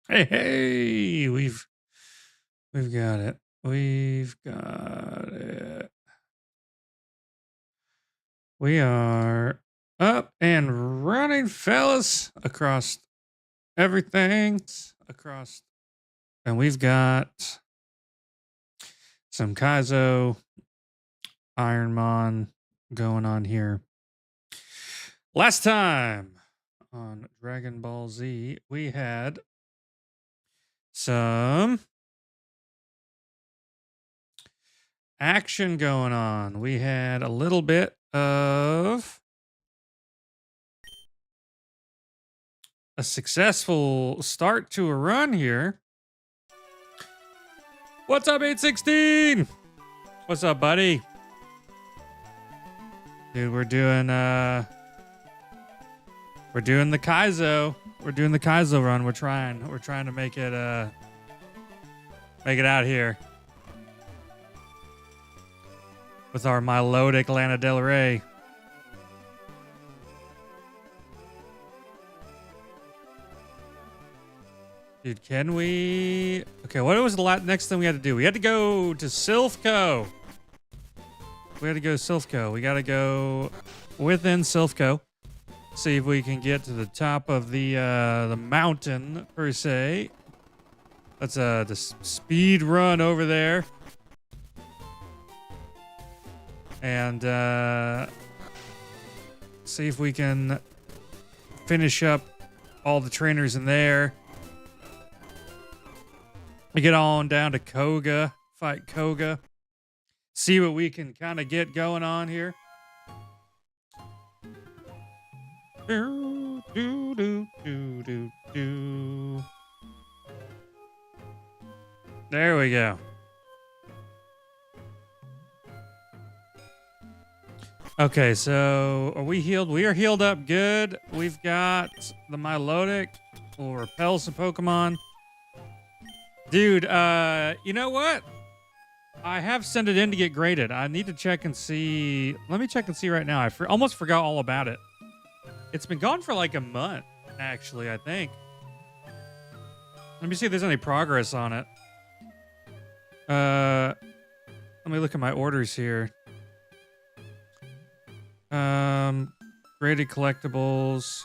Hey, hey, we've got it. We've got it. We are up and running, fellas, across everything, across, and we've got some Kaizo IronMON going on here. Last time on Dragon Ball Z, we had some action going on. We had a little bit of a successful start to a run here. What's up, 816? What's up, buddy? Dude, we're doing the Kaizo. We're doing the Kaizo run. We're trying to make it out here with our melodic Lana Del Rey. Dude, can we? Okay, what was the next thing we had to do? We had to go to Silphco. We got to go within Silphco. See if we can get to the top of the mountain per se. That's the speed run over there. And see if we can finish up all the trainers in there. We get on down to Koga, fight Koga. See what we can kind of get going on here. Do, do, do, do, do, do. There we go. Okay, so are we healed? We are healed up good. We've got the Milotic. Will repel some Pokemon. Dude, you know what? I have sent it in to get graded. I need to check and see. Let me check and see right now. I almost forgot all about it. It's been gone for like a month, actually, I think. Let me see if there's any progress on it. Let me look at my orders here. Graded collectibles.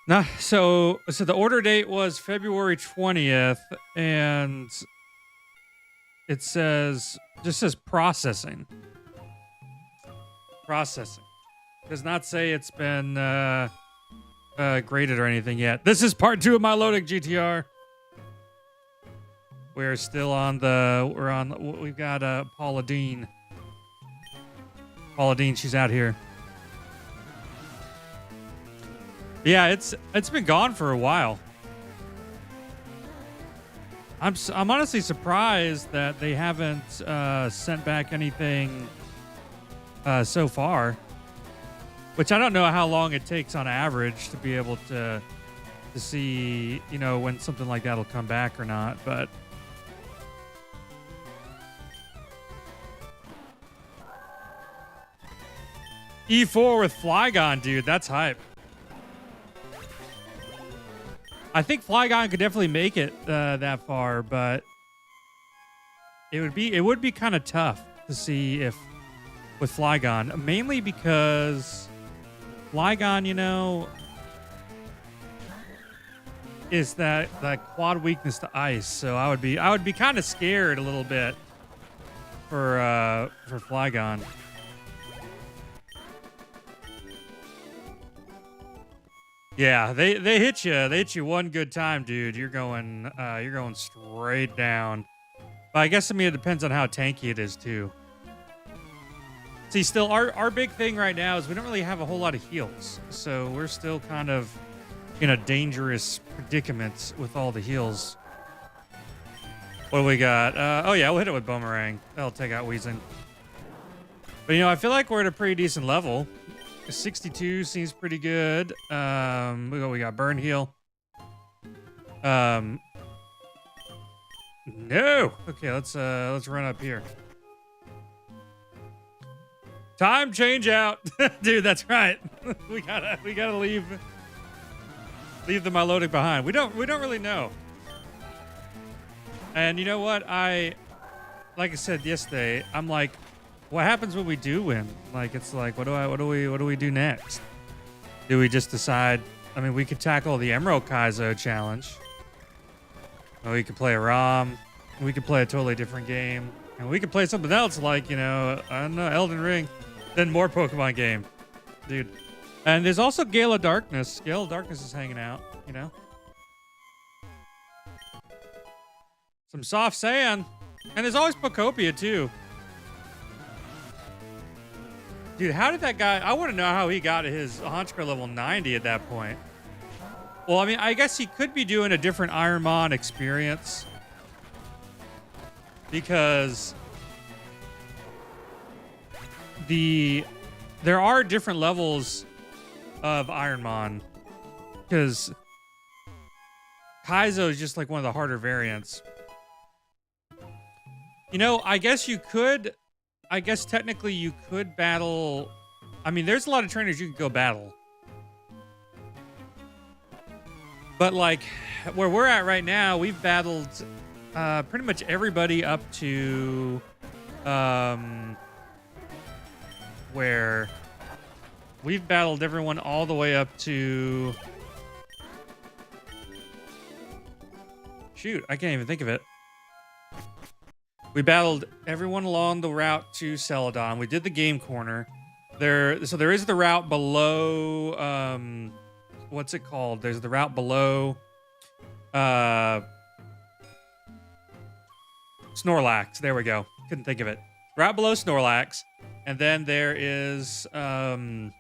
Nah, so the order date was February 20th, and it just says processing. Processing. Does not say it's been graded or anything yet. This is part 2 of my Milotic GTR. We're still on we've got Paula Dean. Paula Dean, she's out here. Yeah, it's been gone for a while. I'm honestly surprised that they haven't sent back anything so far. Which I don't know how long it takes on average to be able to see, you know, when something like that'll come back or not, but E4 with Flygon, dude, that's hype. I think Flygon could definitely make it that far, but it would be kind of tough to see if with Flygon, mainly because Flygon, you know, is that quad weakness to ice, so I would be kind of scared a little bit for Flygon. Yeah, they hit you. They hit you one good time, dude. You're going straight down. But I guess, I mean, it depends on how tanky it is too. See, still our big thing right now is we don't really have a whole lot of heals. So we're still kind of in a dangerous predicament with all the heals. What do we got? Oh yeah, we'll hit it with Boomerang. That'll take out Weezing. But you know, I feel like we're at a pretty decent level. 62 seems pretty good. We got Burn Heal. No. Okay, let's run up here. Time change out. Dude, that's right. we gotta leave. leave the Milotic behind? We don't really know. And you know what? Like I said yesterday, I'm like, what happens when we do win? Like, it's like, what do we do next? Do we just decide? I mean, we could tackle the Emerald Kaizo challenge. Or we could play a ROM. We could play a totally different game. And we could play something else like, you know, I don't know, Elden Ring. Then more Pokemon game. Dude. And there's also Gale of Darkness. Gale of Darkness is hanging out, you know. Some soft sand. And there's always Pokopia, too. Dude, how did that guy... I want to know how he got his Honchkrow level 90 at that point. Well, I mean, I guess he could be doing a different IronMON experience. Because... there are different levels of IronMON. Because... Kaizo is just like one of the harder variants. You know, I guess you could... I guess technically you could battle... I mean, there's a lot of trainers you could go battle. But like, where we're at right now, we've battled pretty much everybody up to... where... We've battled everyone all the way up to... Shoot, I can't even think of it. We battled everyone along the route to Celadon. We did the game corner. So there is the route below, what's it called? There's the route below, Snorlax. There we go. Couldn't think of it. Route below Snorlax. And then there is, the,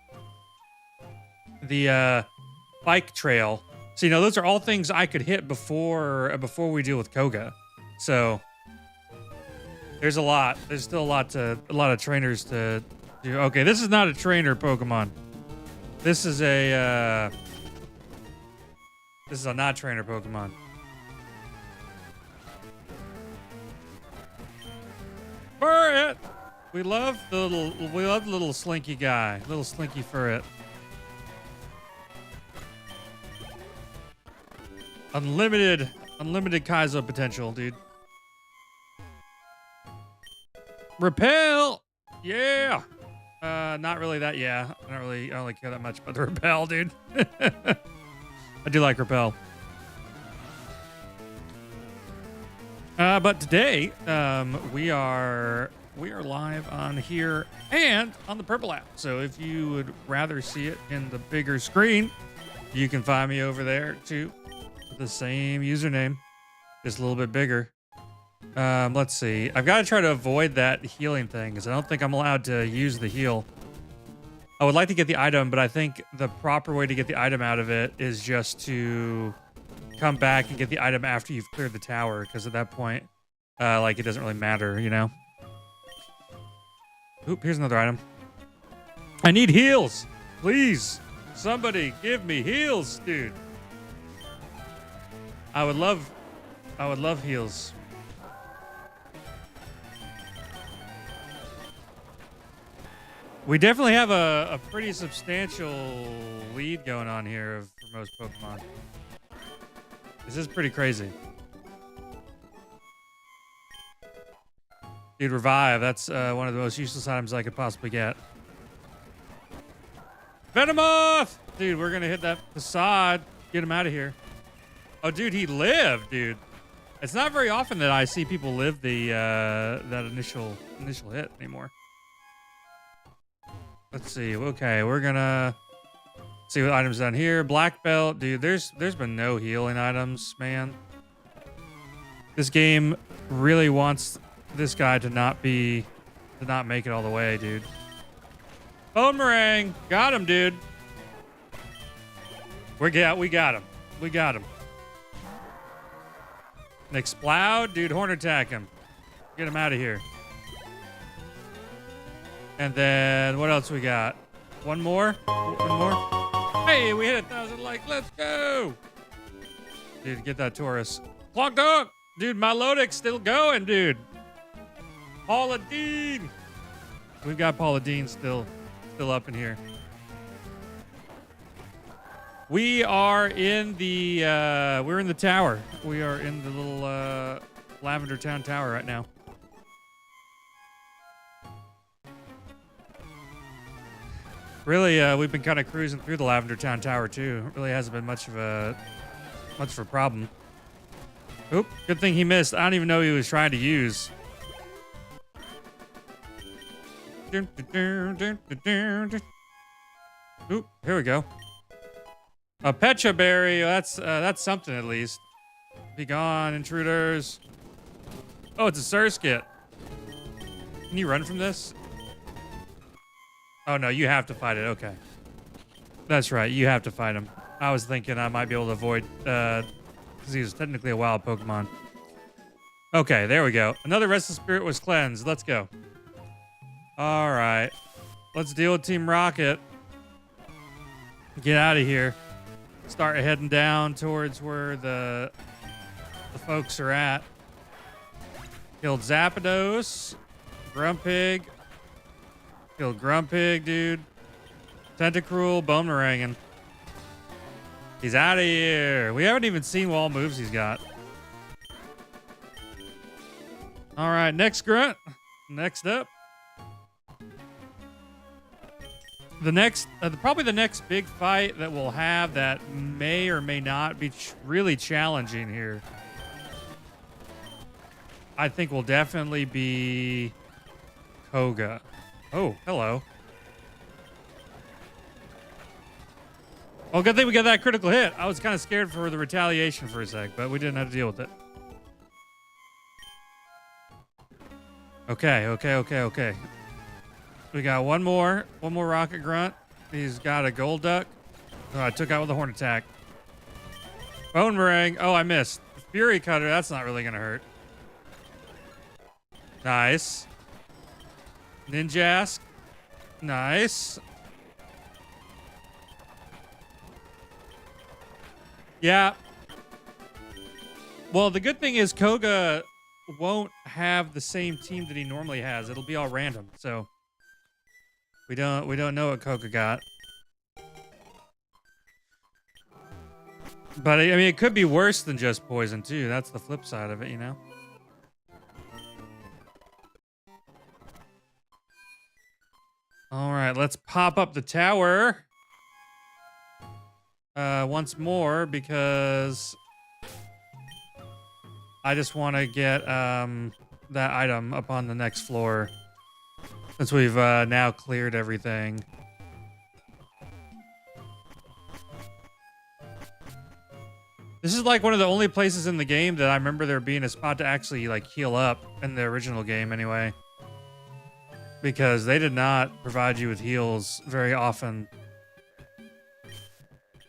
bike trail. So, you know, those are all things I could hit before we deal with Koga. So... There's a lot. There's still a lot of trainers to do. Okay, this is not a trainer Pokemon. This is a not trainer Pokemon. Furret! We love the little slinky guy. Little slinky Furret. Unlimited Kaizo potential, dude. Repel! Yeah! Not really that, yeah. I don't really care that much about the Repel, dude. I do like Repel. But today, we are live on here and on the Purple app. So if you would rather see it in the bigger screen, you can find me over there too. The same username, just a little bit bigger. Let's see. I've got to try to avoid that healing thing because I don't think I'm allowed to use the heal. I would like to get the item, but I think the proper way to get the item out of it is just to come back and get the item after you've cleared the tower, because at that point, like, it doesn't really matter, you know? Oop, here's another item. I need heals! Please! Somebody give me heals, dude! I would love heals. We definitely have a pretty substantial lead going on here for most Pokemon. This is pretty crazy. Dude, Revive. That's one of the most useless items I could possibly get. Venomoth! Dude, we're going to hit that facade. Get him out of here. Oh, dude, he lived, dude. It's not very often that I see people live the that initial hit anymore. Let's see. Okay, we're gonna see what items down here. Black belt, dude. There's been no healing items, man. This game really wants this guy to not make it all the way, dude. Boomerang, got him, dude. We got him. We got him. Exploud, dude. Horn attack him. Get him out of here. And then, what else we got? One more? One more? Hey, we hit 1,000 likes. Let's go! Dude, get that Taurus. Clock dog! Dude, my Lodic's still going, dude. Paula Dean! We've got Paula Dean still up in here. We are in the we're in the tower. We are in the little Lavender Town Tower right now. Really, we've been kind of cruising through the Lavender Town Tower too. It really hasn't been much of a problem. Oop, good thing he missed. I don't even know he was trying to use. Oop, here we go. A Pecha Berry. That's something at least. Be gone, intruders. Oh, it's a Surskit. Can you run from this? Oh no, you have to fight it. Okay. That's right, you have to fight him. I was thinking I might be able to avoid, because he was technically a wild Pokemon. Okay, there we go. Another Restless Spirit was cleansed. Let's go. All right. Let's deal with Team Rocket. Get out of here. Start heading down towards where the folks are at. Killed Zapdos. Grumpig. Killed Grumpig, dude. Tentacruel, Boomeranging. He's out of here. We haven't even seen what all moves he's got. All right, next grunt. Next up. Probably the next big fight that we'll have that may or may not be really challenging here. I think will definitely be Koga. Oh, hello. Well, good thing we got that critical hit. I was kind of scared for the retaliation for a sec, but we didn't have to deal with it. Okay. We got one more Rocket Grunt. He's got a Gold Duck. Oh, I took out with a Horn Attack. Bone Meringue. Oh, I missed. Fury Cutter. That's not really going to hurt. Nice. Ninjask. Nice. Yeah. Well, the good thing is Koga won't have the same team that he normally has. It'll be all random. So we don't know what Koga got. But I mean, it could be worse than just poison too. That's the flip side of it, you know. All right, let's pop up the tower once more because I just want to get that item up on the next floor since we've now cleared everything. This is like one of the only places in the game that I remember there being a spot to actually like heal up in the original game anyway. Because they did not provide you with heals very often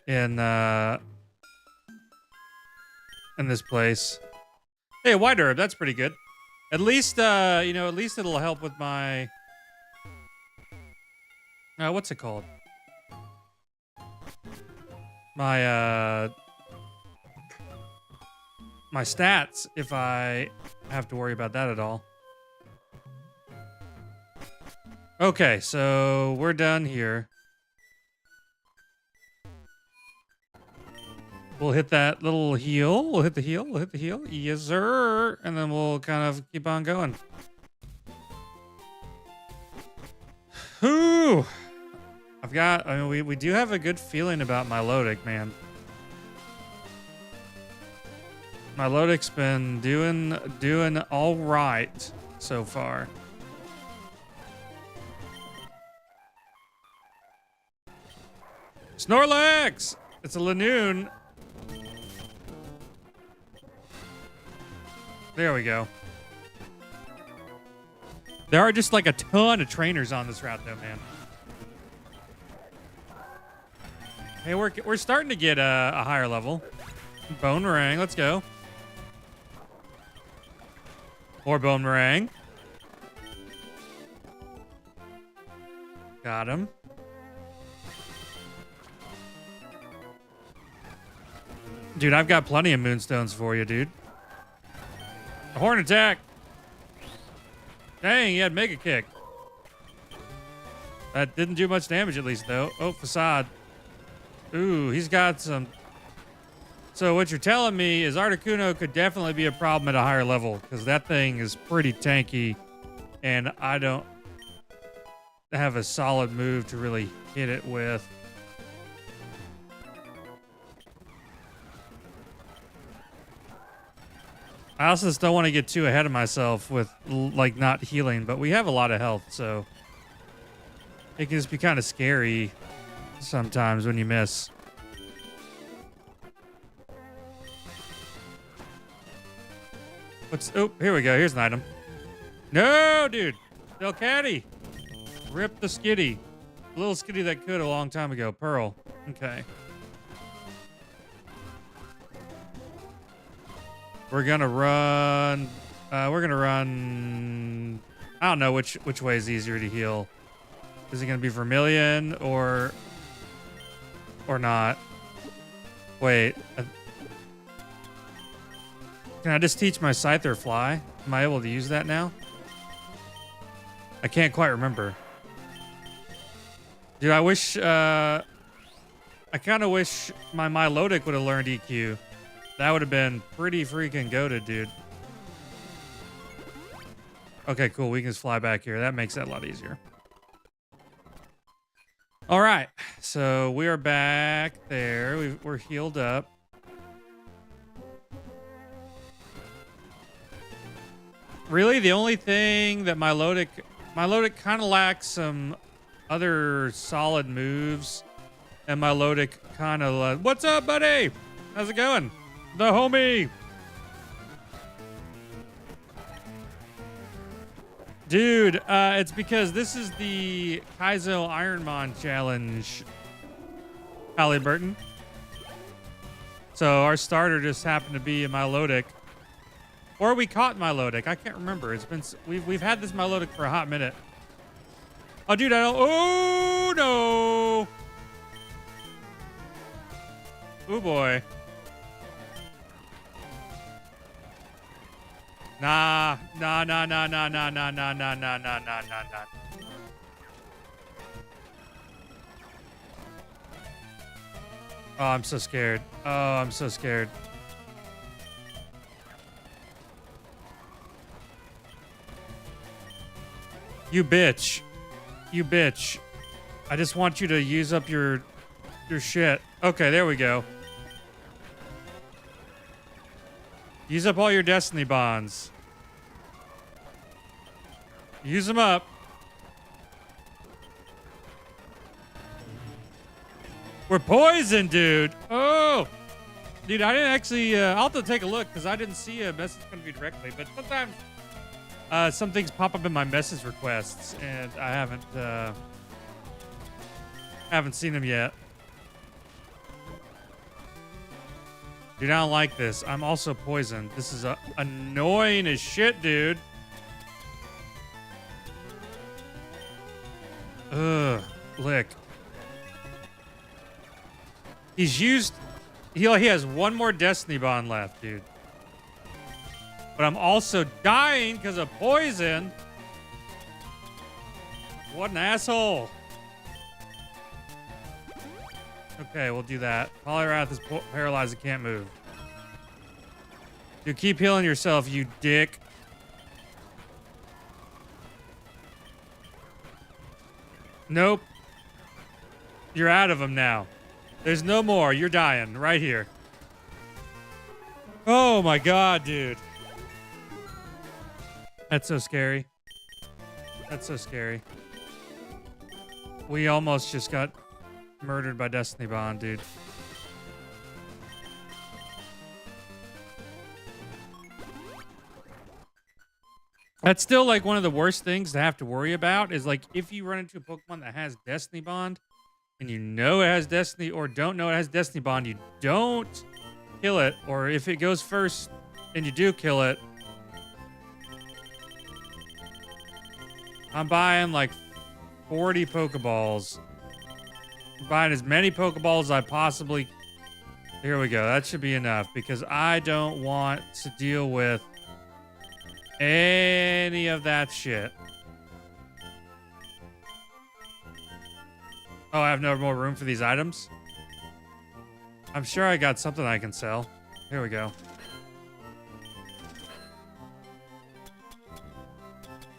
in this place. Hey, a White Herb, that's pretty good. At least you know, at least it'll help with my what's it called? My my stats if I have to worry about that at all. Okay, so we're done here. We'll hit that little heal. We'll hit the heal. We'll hit the heal. Yes, sir. And then we'll kind of keep on going. Whew. I mean, we do have a good feeling about Milotic, man. Milotic's been doing all right so far. Snorlax! It's a Lanoon. There we go. There are just like a ton of trainers on this route though, man. Hey, we're starting to get a higher level. Bone Meringue, let's go. More Bone Meringue. Got him. Dude, I've got plenty of Moonstones for you, dude. A Horn Attack. Dang, he had Mega Kick. That didn't do much damage at least, though. Oh, Facade. Ooh, he's got some. So what you're telling me is Articuno could definitely be a problem at a higher level because that thing is pretty tanky, and I don't have a solid move to really hit it with. I also just don't want to get too ahead of myself with like not healing, but we have a lot of health, so it can just be kind of scary sometimes when you miss. Oh, here we go. Here's an item. No, dude. Del Caddy. Rip the skitty. The little skitty that could a long time ago. Pearl. Okay. We're gonna run. I don't know which way is easier to heal. Is it gonna be Vermilion or not? Wait. Can I just teach my Scyther Fly? Am I able to use that now? I can't quite remember. Dude, I wish, I kind of wish my Milotic would have learned EQ. That would have been pretty freaking goated, dude. Okay, cool. We can just fly back here. That makes that a lot easier. All right. So we are back there. We're healed up. Really, the only thing that Milotic kind of lacks some other solid moves, and Milotic kind of what's up, buddy? How's it going? The homie. Dude, it's because this is the Kaizo IronMON challenge, Halliburton. So our starter just happened to be a Milotic. Or we caught Milotic. I can't remember. It's been we've had this Milotic for a hot minute. Oh, dude, I don't. Oh no! Oh boy. Nah. Oh, I'm so scared. Oh, I'm so scared. You bitch. You bitch. I just want you to use up your shit. Okay, there we go. Use up all your destiny bonds. Use them up. We're poisoned, dude. Oh. Dude, I didn't actually... I'll have to take a look because I didn't see a message from you directly. But sometimes some things pop up in my message requests, and I haven't seen them yet. Dude, I don't like this. I'm also poisoned. This is annoying as shit, dude. Ugh. Lick. He's used... He has one more Destiny Bond left, dude. But I'm also dying because of poison. What an asshole. Okay, we'll do that. Polyrath is paralyzed and can't move. You keep healing yourself, you dick. Nope. You're out of them now. There's no more. You're dying right here. Oh my god, dude. That's so scary. That's so scary. We almost just got murdered by Destiny Bond, dude. That's still like one of the worst things to have to worry about is like if you run into a Pokemon that has Destiny Bond and you know it has Destiny or don't know it has Destiny Bond, you don't kill it. Or if it goes first and you do kill it, I'm buying like 40 Pokeballs. I'm buying as many Pokeballs as I possibly... Here we go. That should be enough because I don't want to deal with any of that shit. Oh, I have no more room for these items? I'm sure I got something I can sell. Here we go.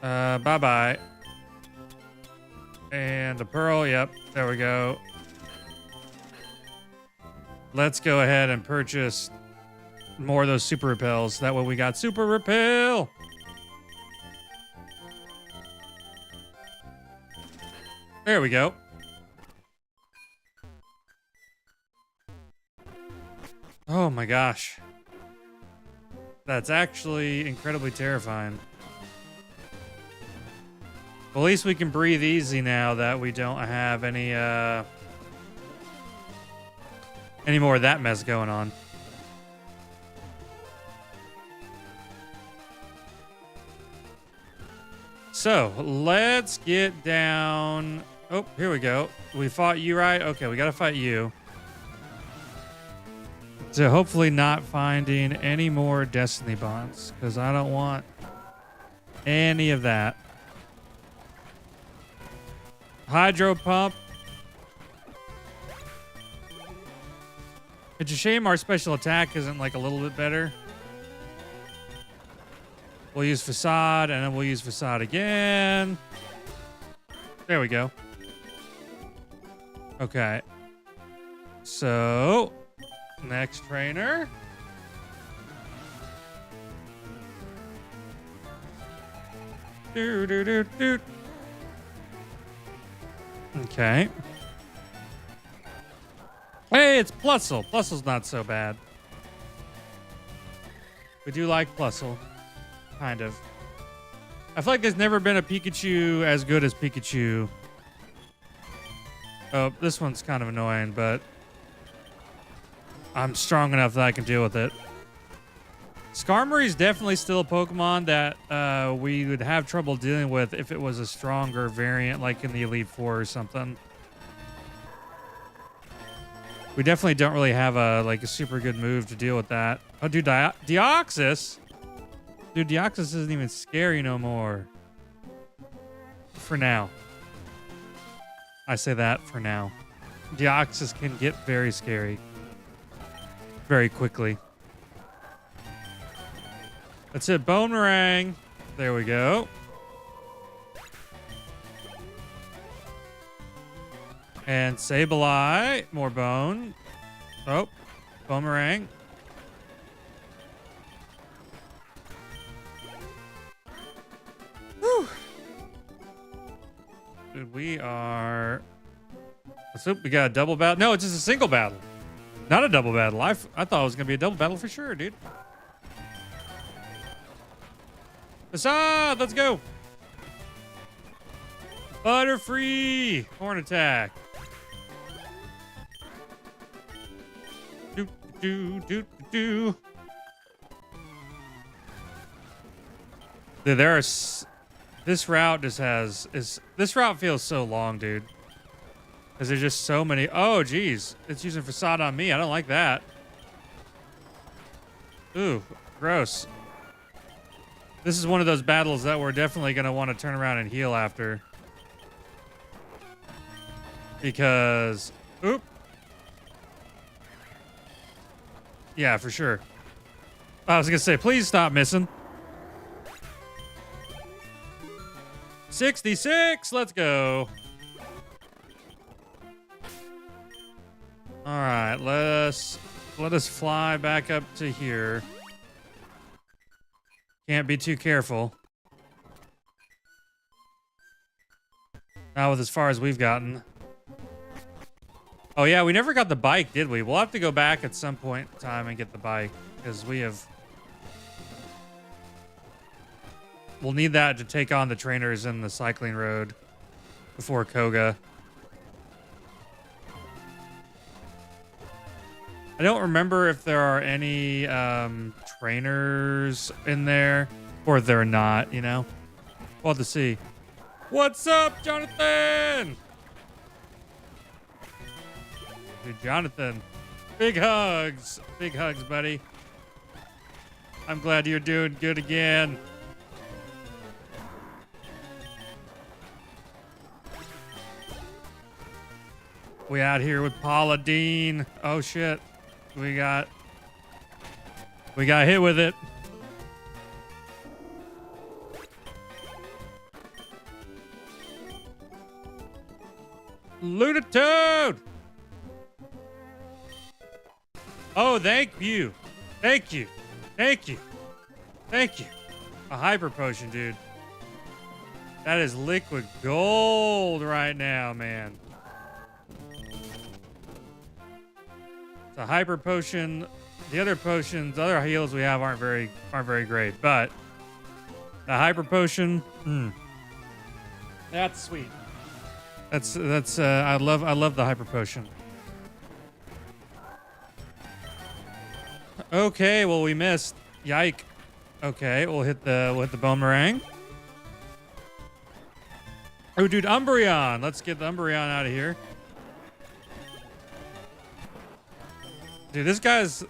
Bye-bye. And a pearl. Yep. There we go. Let's go ahead and purchase more of those super repels. That way we got super repel. There we go. Oh my gosh. That's actually incredibly terrifying. Well, at least we can breathe easy now that we don't have any more of that mess going on. So, let's get down. Oh, here we go. We fought you, right? Okay, we gotta fight you. So hopefully not finding any more destiny bonds, because I don't want any of that. Hydro pump. It's a shame our special attack isn't like a little bit better. We'll use facade, and then we'll use facade again. There we go. Okay. So, next trainer. Do. Okay. Hey, it's Plusle. Plusle's not so bad. We do like Plusle. Kind of. I feel like there's never been a Pikachu as good as Pikachu. Oh, this one's kind of annoying, but I'm strong enough that I can deal with it. Skarmory is definitely still a Pokemon that we would have trouble dealing with if it was a stronger variant, like in the Elite Four or something. We definitely don't really have a super good move to deal with that. Oh, dude, Deoxys. Dude, Deoxys isn't even scary no more. For now. I say that for now. Deoxys can get very scary. Very quickly. That's it. Boomerang. There we go. And Sableye. More bone. Oh. Boomerang. Whew. Dude, we are... So we got a double battle. No, it's just a single battle. Not a double battle. I thought it was going to be a double battle for sure, dude. Facade, let's go. Butterfree. Horn attack. Do. Dude, this route just has this route feels so long, dude. Because there's just so many. Oh, geez, it's using facade on me. I don't like that. Ooh, gross. This is one of those battles that we're definitely gonna want to turn around and heal after. Because, oop. Yeah, for sure. I was gonna say, please stop missing. 66, let's go. All right, let us fly back up to here. Can't be too careful. Not with as far as we've gotten. Oh yeah, we never got the bike, did we? We'll have to go back at some point in time and get the bike, because we'll need that to take on the trainers in the cycling road before Koga. I don't remember if there are any trainers in there, or if they're not, you know? We'll have to see. What's up, Jonathan? Dude, Jonathan, big hugs. Big hugs, buddy. I'm glad you're doing good again. We out here with Paula Dean. Oh, shit. We got hit with it. Lunatoad! Oh, thank you. Thank you. Thank you. Thank you. A hyper potion, dude. That is liquid gold right now, man. It's a hyper potion. The other potions, the other heals we have aren't very great, but the hyper potion, that's sweet. That's I love the hyper potion. Okay, well we missed. Yike. Okay, we'll hit the boomerang. Oh, dude, Umbreon. Let's get the Umbreon out of here. Dude, this guy's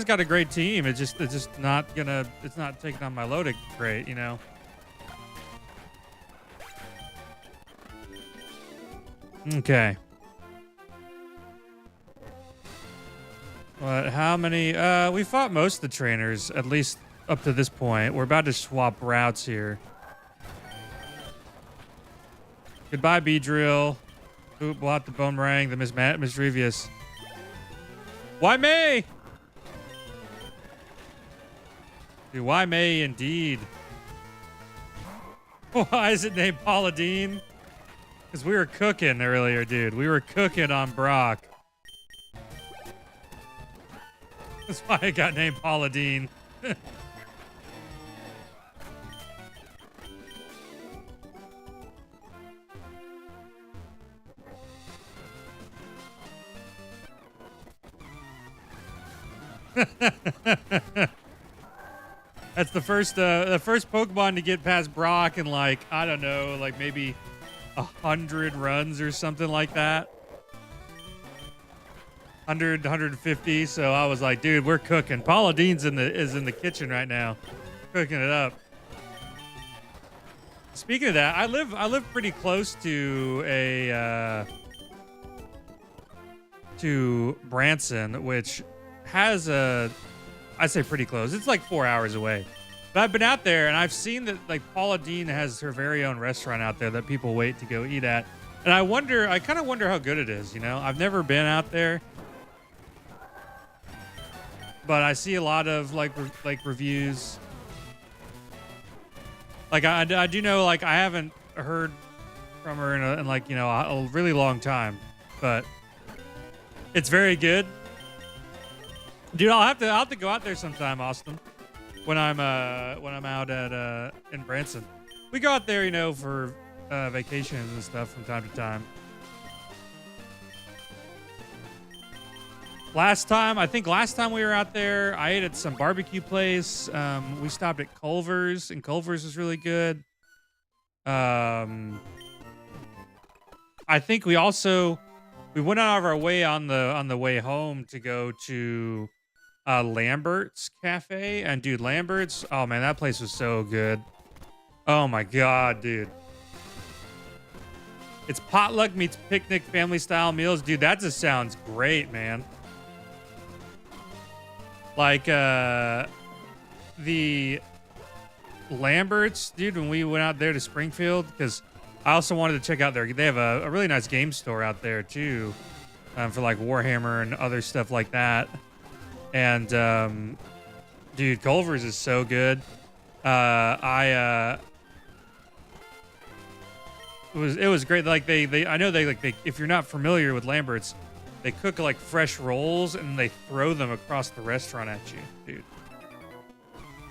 got a great team. It's just not taking on my load great, you know. Okay. But how many? We fought most of the trainers, at least up to this point. We're about to swap routes here. Goodbye, Beedrill. Oop, blocked the boomerang. The mischievous. Why me? Dude, why me indeed? Why is it named Paula Deen? Because we were cooking earlier, dude. We were cooking on Brock. That's why it got named Paula Deen. That's the first Pokemon to get past Brock in like, I don't know, like maybe 100 runs or something like that. 100, 150. So I was like, dude, we're cooking. Paula Deen's is in the kitchen right now, cooking it up. Speaking of that, I live pretty close to to Branson, which has I say pretty close. It's like 4 hours away. But I've been out there and I've seen that like Paula Deen has her very own restaurant out there that people wait to go eat at. And I kind of wonder how good it is, you know? I've never been out there. But I see a lot of like reviews. Like I do know, like I haven't heard from her in like, you know, a really long time, but it's very good. Dude, I'll have to go out there sometime, Austin. When I'm out at in Branson. We go out there, you know, for vacations and stuff from time to time. I think last time we were out there, I ate at some barbecue place. We stopped at Culver's, and Culver's was really good. I think we went out of our way on the way home to go to Lambert's Cafe. And dude, Lambert's, oh man, that place was so good. Oh my god, dude. It's potluck meets picnic family style meals. Dude, that just sounds great, man. Like the Lambert's, dude, when we went out there to Springfield, because I also wanted to check out they have a really nice game store out there too, for like Warhammer and other stuff like that. And dude, Culver's is so good. It was great. Like I know they if you're not familiar with Lambert's, they cook like fresh rolls and they throw them across the restaurant at you, dude.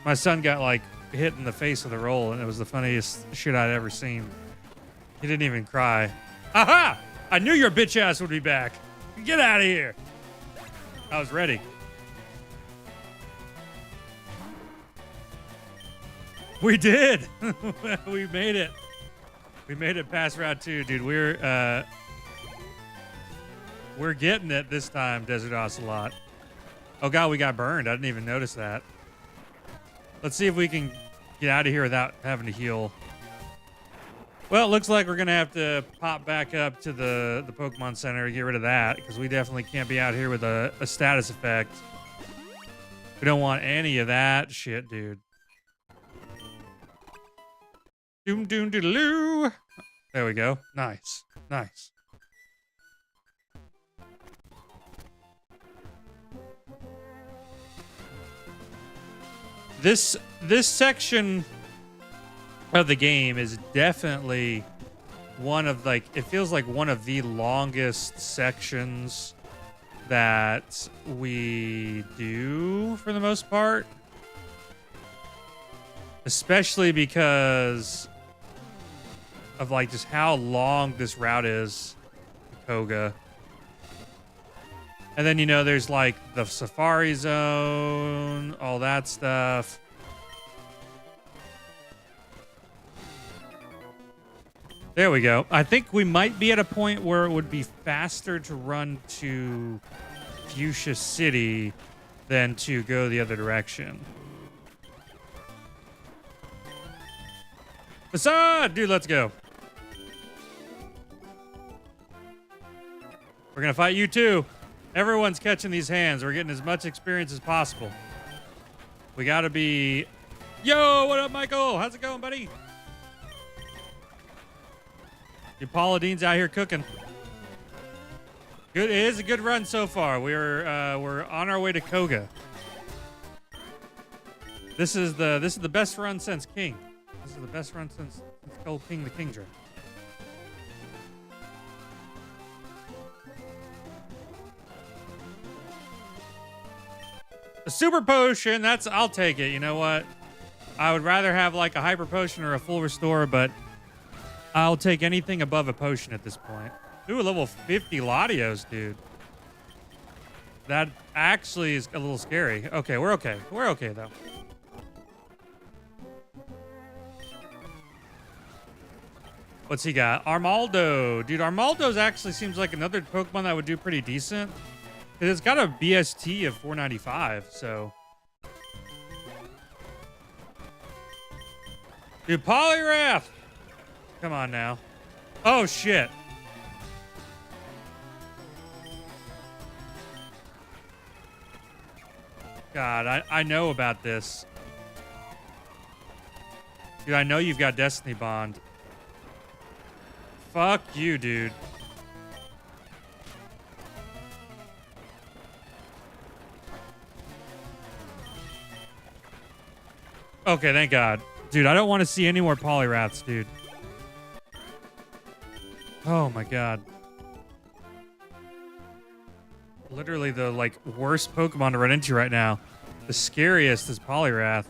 My son got like hit in the face with a roll, and it was the funniest shit I'd ever seen. He didn't even cry. Aha! I knew your bitch ass would be back. Get out of here. I was ready. We did. We made it. We made it past round 2, dude. We're getting it this time, Desert Ocelot. Oh god, we got burned. I didn't even notice that. Let's see if we can get out of here without having to heal. Well, it looks like we're gonna have to pop back up to the Pokemon Center to get rid of that, because we definitely can't be out here with a status effect. We don't want any of that shit, dude. Doom doom doodaloo. There we go. Nice. Nice. This section of the game is definitely one of, like, it feels like one of the longest sections that we do for the most part. Especially because of, like, just how long this route is to Koga. And then, you know, there's like the Safari Zone, all that stuff. There we go. I think we might be at a point where it would be faster to run to Fuchsia City than to go the other direction. Facade! Dude, let's go. We're gonna fight you too. Everyone's catching these hands. We're getting as much experience as possible. We gotta be... Yo, what up, Michael? How's it going, buddy? Your Paula Dean's out here cooking. Good. It is a good run so far. We're on our way to Koga. This is the best run since King. This is the best run since Gold King the Kingdra. A super potion, I'll take it. You know what? I would rather have like a hyper potion or a full restore, but I'll take anything above a potion at this point. Ooh, level 50 Latios, dude. That actually is a little scary. Okay, we're okay. We're okay, though. What's he got? Armaldo. Dude, Armaldo's actually seems like another Pokemon that would do pretty decent. It's got a BST of 495, so. Dude, Poliwrath! Come on now. Oh, shit. God, I know about this. Dude, I know you've got Destiny Bond. Fuck you, dude. Okay, thank God. Dude, I don't want to see any more Poliwraths, dude. Oh my God. Literally the, like, worst Pokemon to run into right now. The scariest is Poliwrath.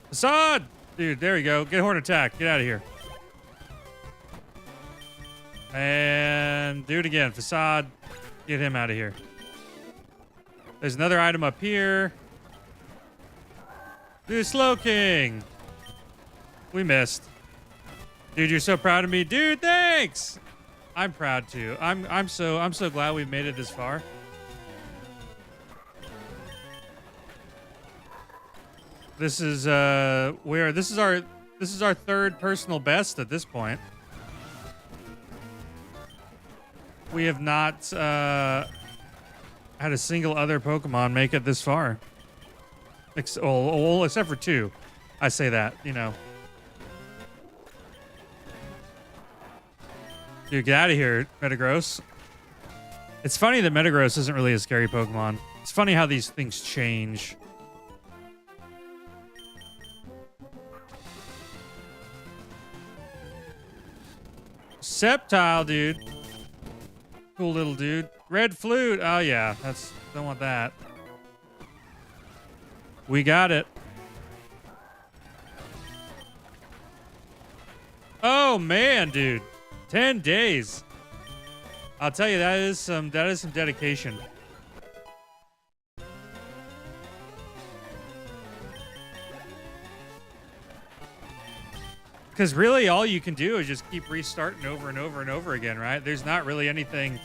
Assad! Dude, there we go. Get Horn Attack. Get out of here. And do it again. Facade. Get him out of here. There's another item up here. Dude, Slow King. We missed. Dude, you're so proud of me. Dude, thanks. I'm proud too. I'm so glad we made it this far. This is this is our third personal best at this point. We have not had a single other Pokemon make it this far. Except for two. I say that, you know. Dude, get out of here, Metagross. It's funny that Metagross isn't really a scary Pokemon. It's funny how these things change. Sceptile, dude. Cool little dude. Red Flute. Oh, yeah. Don't want that. We got it. Oh, man, dude. 10 days. I'll tell you, that is some dedication. Because really all you can do is just keep restarting over and over and over again, right? There's not really anything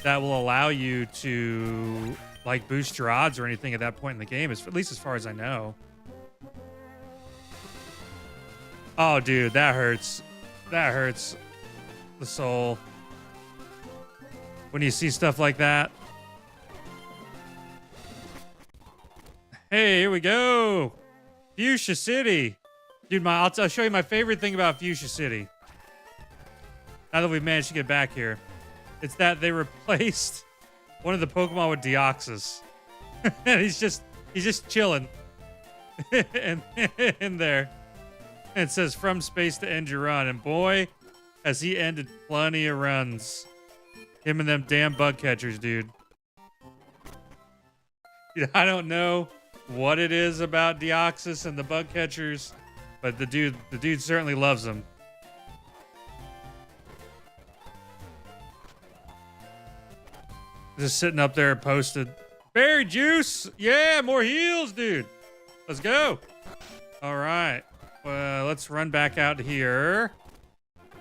that will allow you to, like, boost your odds or anything at that point in the game, at least as far as I know. Oh, dude, that hurts. That hurts the soul. When you see stuff like that. Hey, here we go. Fuchsia City. Dude, I'll show you my favorite thing about Fuchsia City. Now that we've managed to get back here. It's that they replaced one of the Pokemon with Deoxys. And he's just chilling in there. And it says from space to end your run. And boy, has he ended plenty of runs. Him and them damn bug catchers, dude. Dude, I don't know what it is about Deoxys and the bug catchers, but the dude certainly loves them. Just sitting up there posted. Berry juice! Yeah, more heals, dude. Let's go. All right. Let's run back out here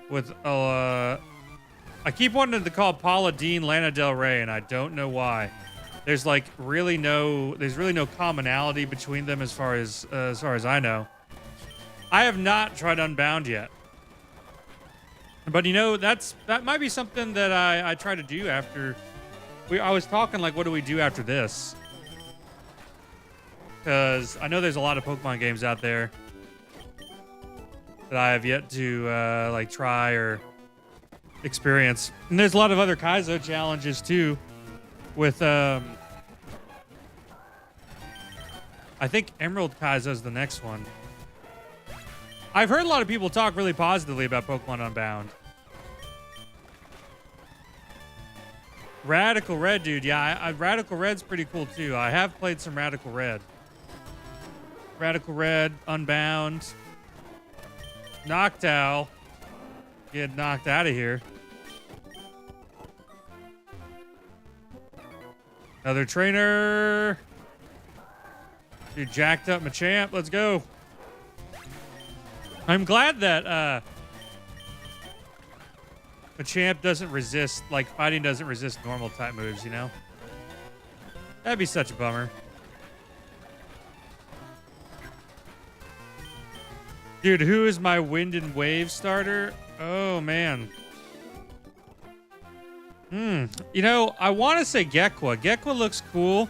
with I keep wanting to call Paula Deen Lana Del Rey, and I don't know why. There's like really no commonality between them as far as I know. I have not tried Unbound yet, but you know that might be something that I try to do after. I was talking like, what do we do after this? Because I know there's a lot of Pokemon games out there that I have yet to like try or experience, and there's a lot of other Kaizo challenges too. With I think Emerald Kaizo is the next one. I've heard a lot of people talk really positively about Pokemon Unbound. Radical Red, dude. Yeah, Radical Red's pretty cool too. I have played some Radical Red. Radical Red, Unbound, Noctowl. Get knocked out of here. Another trainer. Dude, jacked up Machamp. Let's go. I'm glad that Machamp doesn't resist, like fighting doesn't resist normal type moves, you know? That'd be such a bummer. Dude, who is my Wind and Wave starter? Oh, man. You know, I want to say Gekwa. Gekwa looks cool.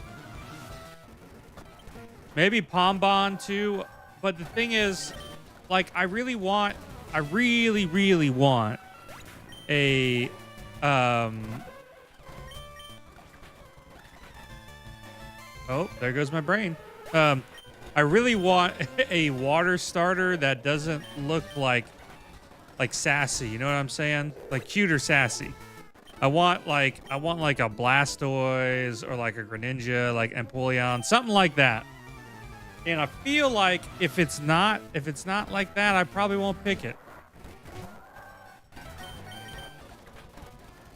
Maybe Pombon too. But the thing is, like, I really, really want a, oh, there goes my brain. I really want a water starter that doesn't look like sassy. You know what I'm saying? Like cute or sassy. I want like a Blastoise or like a Greninja, like Empoleon, something like that. And I feel like if it's not like that, I probably won't pick it.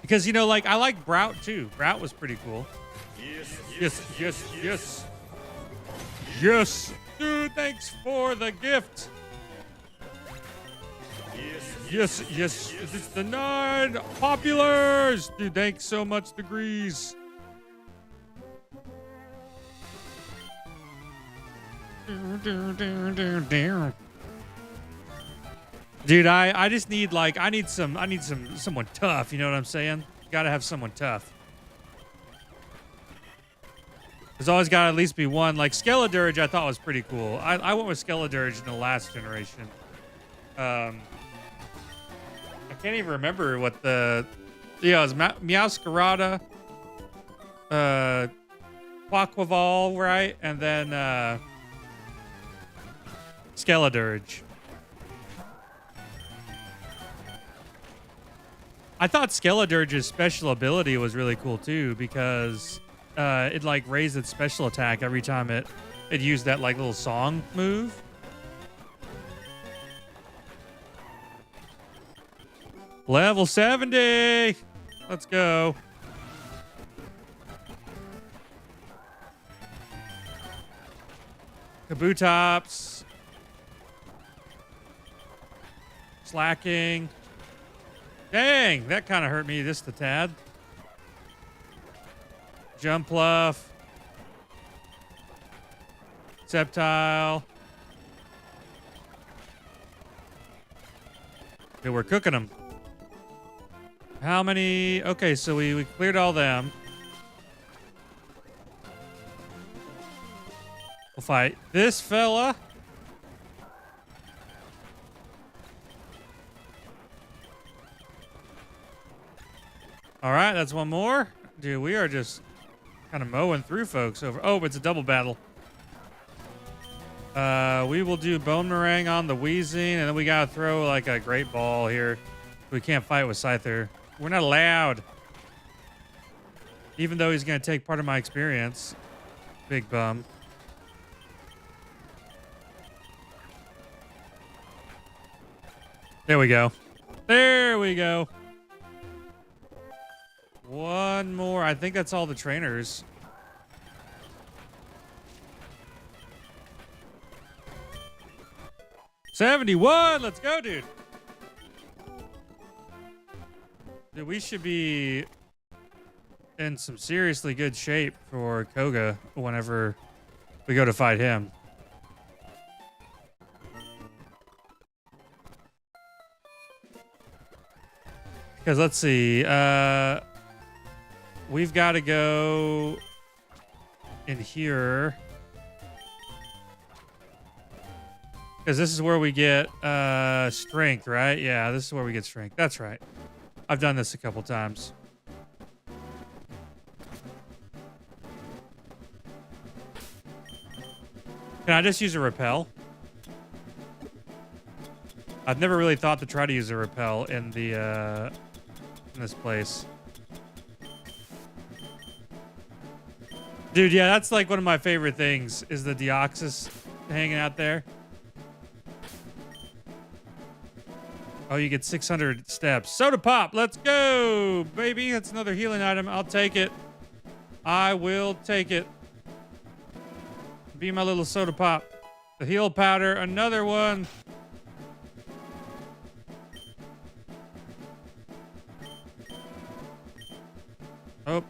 Because, you know, like I like Grout too. Grout was pretty cool. Yes. Dude, thanks for the gift. Yes. It's the 9 populars. Dude, thanks so much, Degrees. Dude, I just need someone tough, you know what I'm saying? Gotta have someone tough. There's always gotta at least be one. Like Skeledirge I thought was pretty cool. I went with Skeledirge in the last generation. I can't even remember what it was Meowscarada, Quaquaval, right? And then Skeledirge. I thought Skeledirge's special ability was really cool too, because it like raised its special attack every time it used that like little song move. Level 70. Let's go. Kabutops. Slacking. Dang, that kind of hurt me just a tad. Jumpluff. Sceptile. Dude, we're cooking them. How many? Okay, so we cleared all them. We'll fight this fella. All right, that's one more. Dude, we are just kind of mowing through folks over. Oh, it's a double battle. We will do bone meringue on the wheezing, and then we gotta throw like a great ball here. We can't fight with Scyther. We're not allowed. Even though he's gonna take part of my experience. Big bum. There we go. There we go. One more. I think that's all the trainers. $71. Let's go, dude. Dude, we should be in some seriously good shape for Koga whenever we go to fight him. Because let's see. We've got to go in here. Because this is where we get strength, right? Yeah, this is where we get strength. That's right. I've done this a couple times. Can I just use a repel? I've never really thought to try to use a repel in the in this place. Dude, yeah, that's like one of my favorite things is the Deoxys hanging out there. Oh, you get 600 steps. Soda pop, let's go, baby. That's another healing item. I'll take it. I will take it. Be my little soda pop. The heal powder, another one. Oh.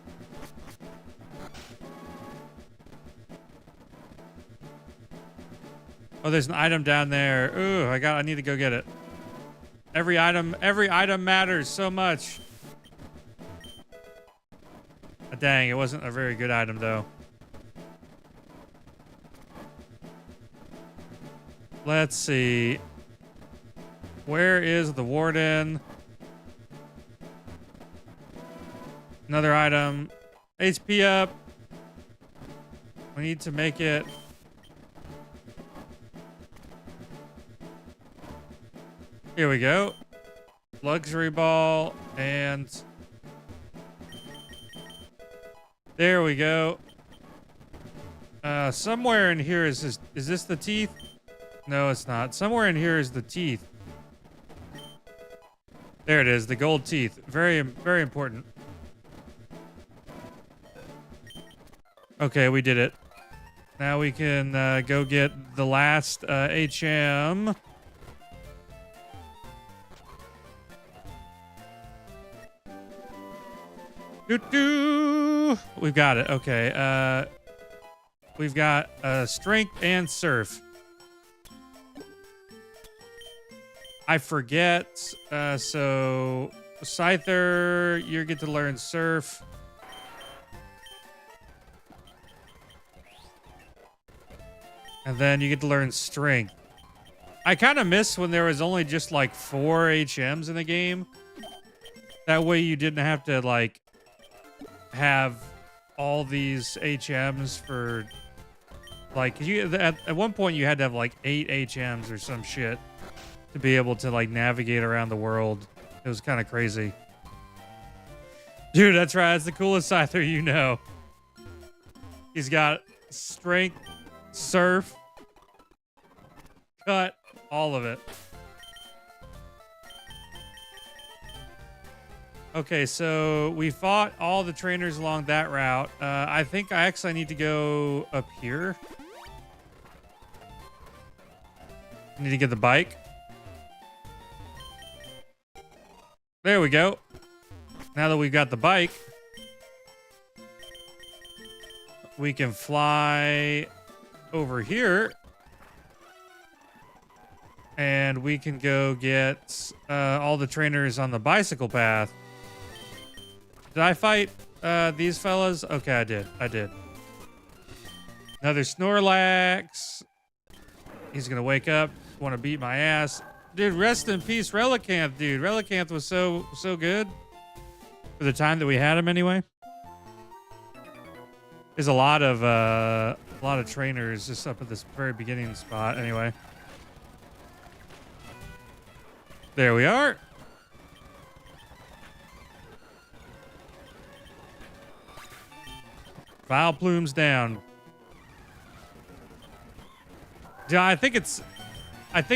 Oh, there's an item down there. Ooh, I need to go get it. Every item matters so much. Dang, it wasn't a very good item though. Let's see. Where is the warden? Another item. HP up. We need to make it. Here we go. Luxury ball and there we go. Somewhere in here is this the teeth? No, it's not. Somewhere in here is the teeth. There it is, the gold teeth. Very, very important. Okay, we did it. Now we can go get the last HM. Doo-doo. We've got it. Okay. We've got strength and surf. I forget. So Scyther, you get to learn surf. And then you get to learn strength. I kind of miss when there was only just like 4 HMs in the game. That way you didn't have to like have all these HMs for like you at one point you had to have like 8 HMs or some shit to be able to like navigate around the world. It was kind of crazy. Dude, that's right. That's the coolest Scyther you know. He's got strength, surf, cut, all of it. Okay, so we fought all the trainers along that route. I think I actually need to go up here. I need to get the bike. There we go. Now that we've got the bike, we can fly over here and we can go get all the trainers on the bicycle path. Did I fight these fellas? Okay, I did. I did. Another Snorlax. He's gonna wake up. Want to beat my ass, dude. Rest in peace, Relicanth, dude. Relicanth was so good for the time that we had him. Anyway, there's a lot of trainers just up at this very beginning spot. Anyway, there we are. Foul plumes down. Yeah, I think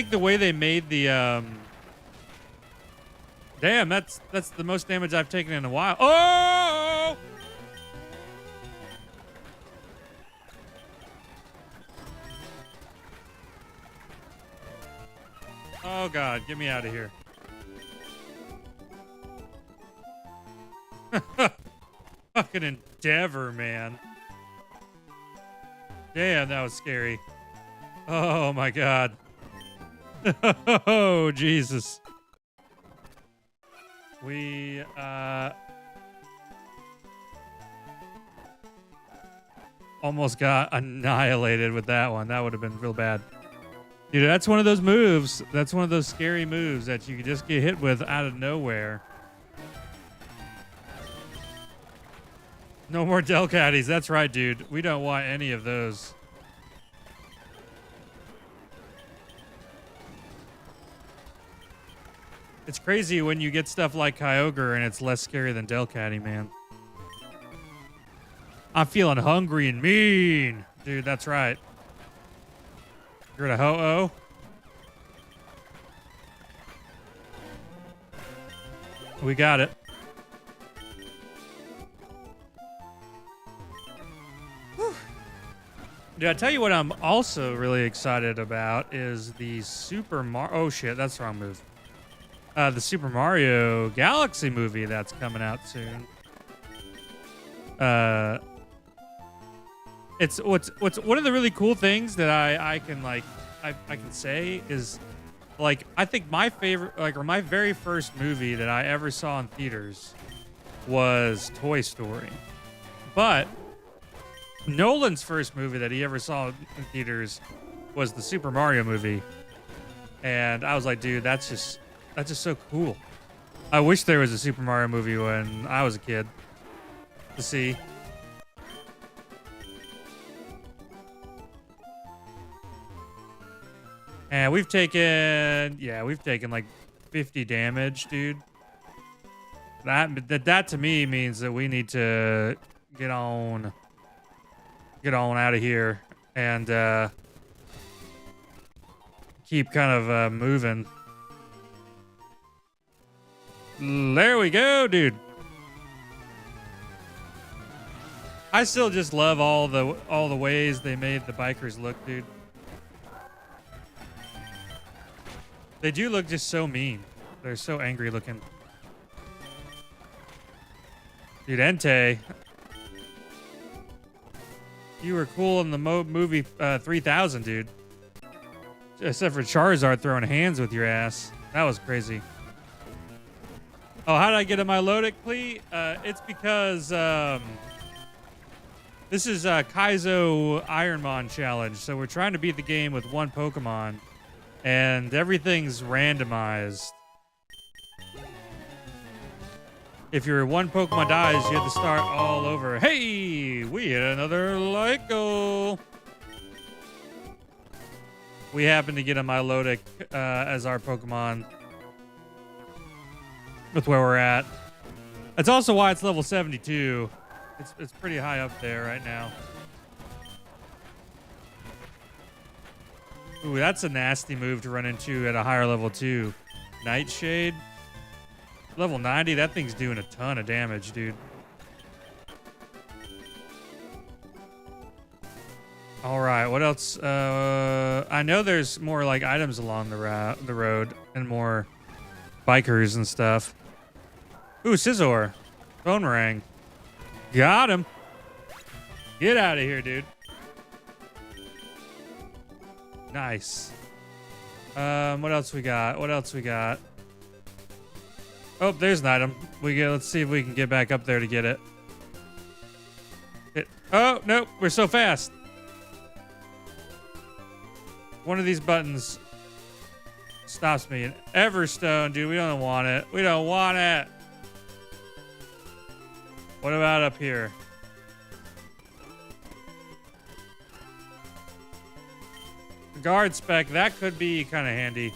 the way they made the damn, that's the most damage I've taken in a while. Oh! Oh god, get me out of here. Fucking Endeavor, man. Damn, that was scary. Oh my god. Oh Jesus. We almost got annihilated with that one. That would have been real bad. Dude, that's one of those moves. That's one of those scary moves that you just get hit with out of nowhere. No more Delcatties. That's right, dude. We don't want any of those. It's crazy when you get stuff like Kyogre and it's less scary than Delcatty, man. I'm feeling hungry and mean. Dude, that's right. You're at a ho-oh. We got it. Whew. Dude, I tell you what I'm also really excited about is the Super Mario... Oh, shit, that's the wrong move. The Super Mario Galaxy movie that's coming out soon. It's what's one of the really cool things that I can like I can say is like I think my favorite or my very first movie that I ever saw in theaters was Toy Story. But Nolan's first movie that he ever saw in theaters was the Super Mario movie. And I was like, dude, that's just so cool. I wish there was a Super Mario movie when I was a kid to see. And we've taken like 50 damage, dude. That to me means that we need to get on out of here and keep kind of moving. There we go, dude. I still just love all the ways they made the bikers look, dude. They do look just so mean. They're so angry looking. Dude, Entei. You were cool in the movie 3000, dude. Except for Charizard throwing hands with your ass. That was crazy. Oh, how did I get a Milotic plea? It's because this is a Kaizo IronMON challenge. So we're trying to beat the game with one Pokemon. And everything's randomized. If your one Pokemon dies, you have to start all over. Hey, we hit another Lyco. We happen to get a Milotic as our Pokemon with where we're at. That's also why it's level 72. It's pretty high up there right now. Ooh, that's a nasty move to run into at a higher level too. Nightshade. Level 90, that thing's doing a ton of damage, dude. All right, what else? I know there's more like items along the road and more bikers and stuff. Ooh, Scizor. Phone rang. Got him. Get out of here, dude. Nice. What else we got? What else we got? Oh, there's an item. Let's see if we can get back up there to get it. Oh, nope. We're so fast. One of these buttons stops me. An Everstone, dude. We don't want it. We don't want it. What about up here? Guard spec. That could be kind of handy.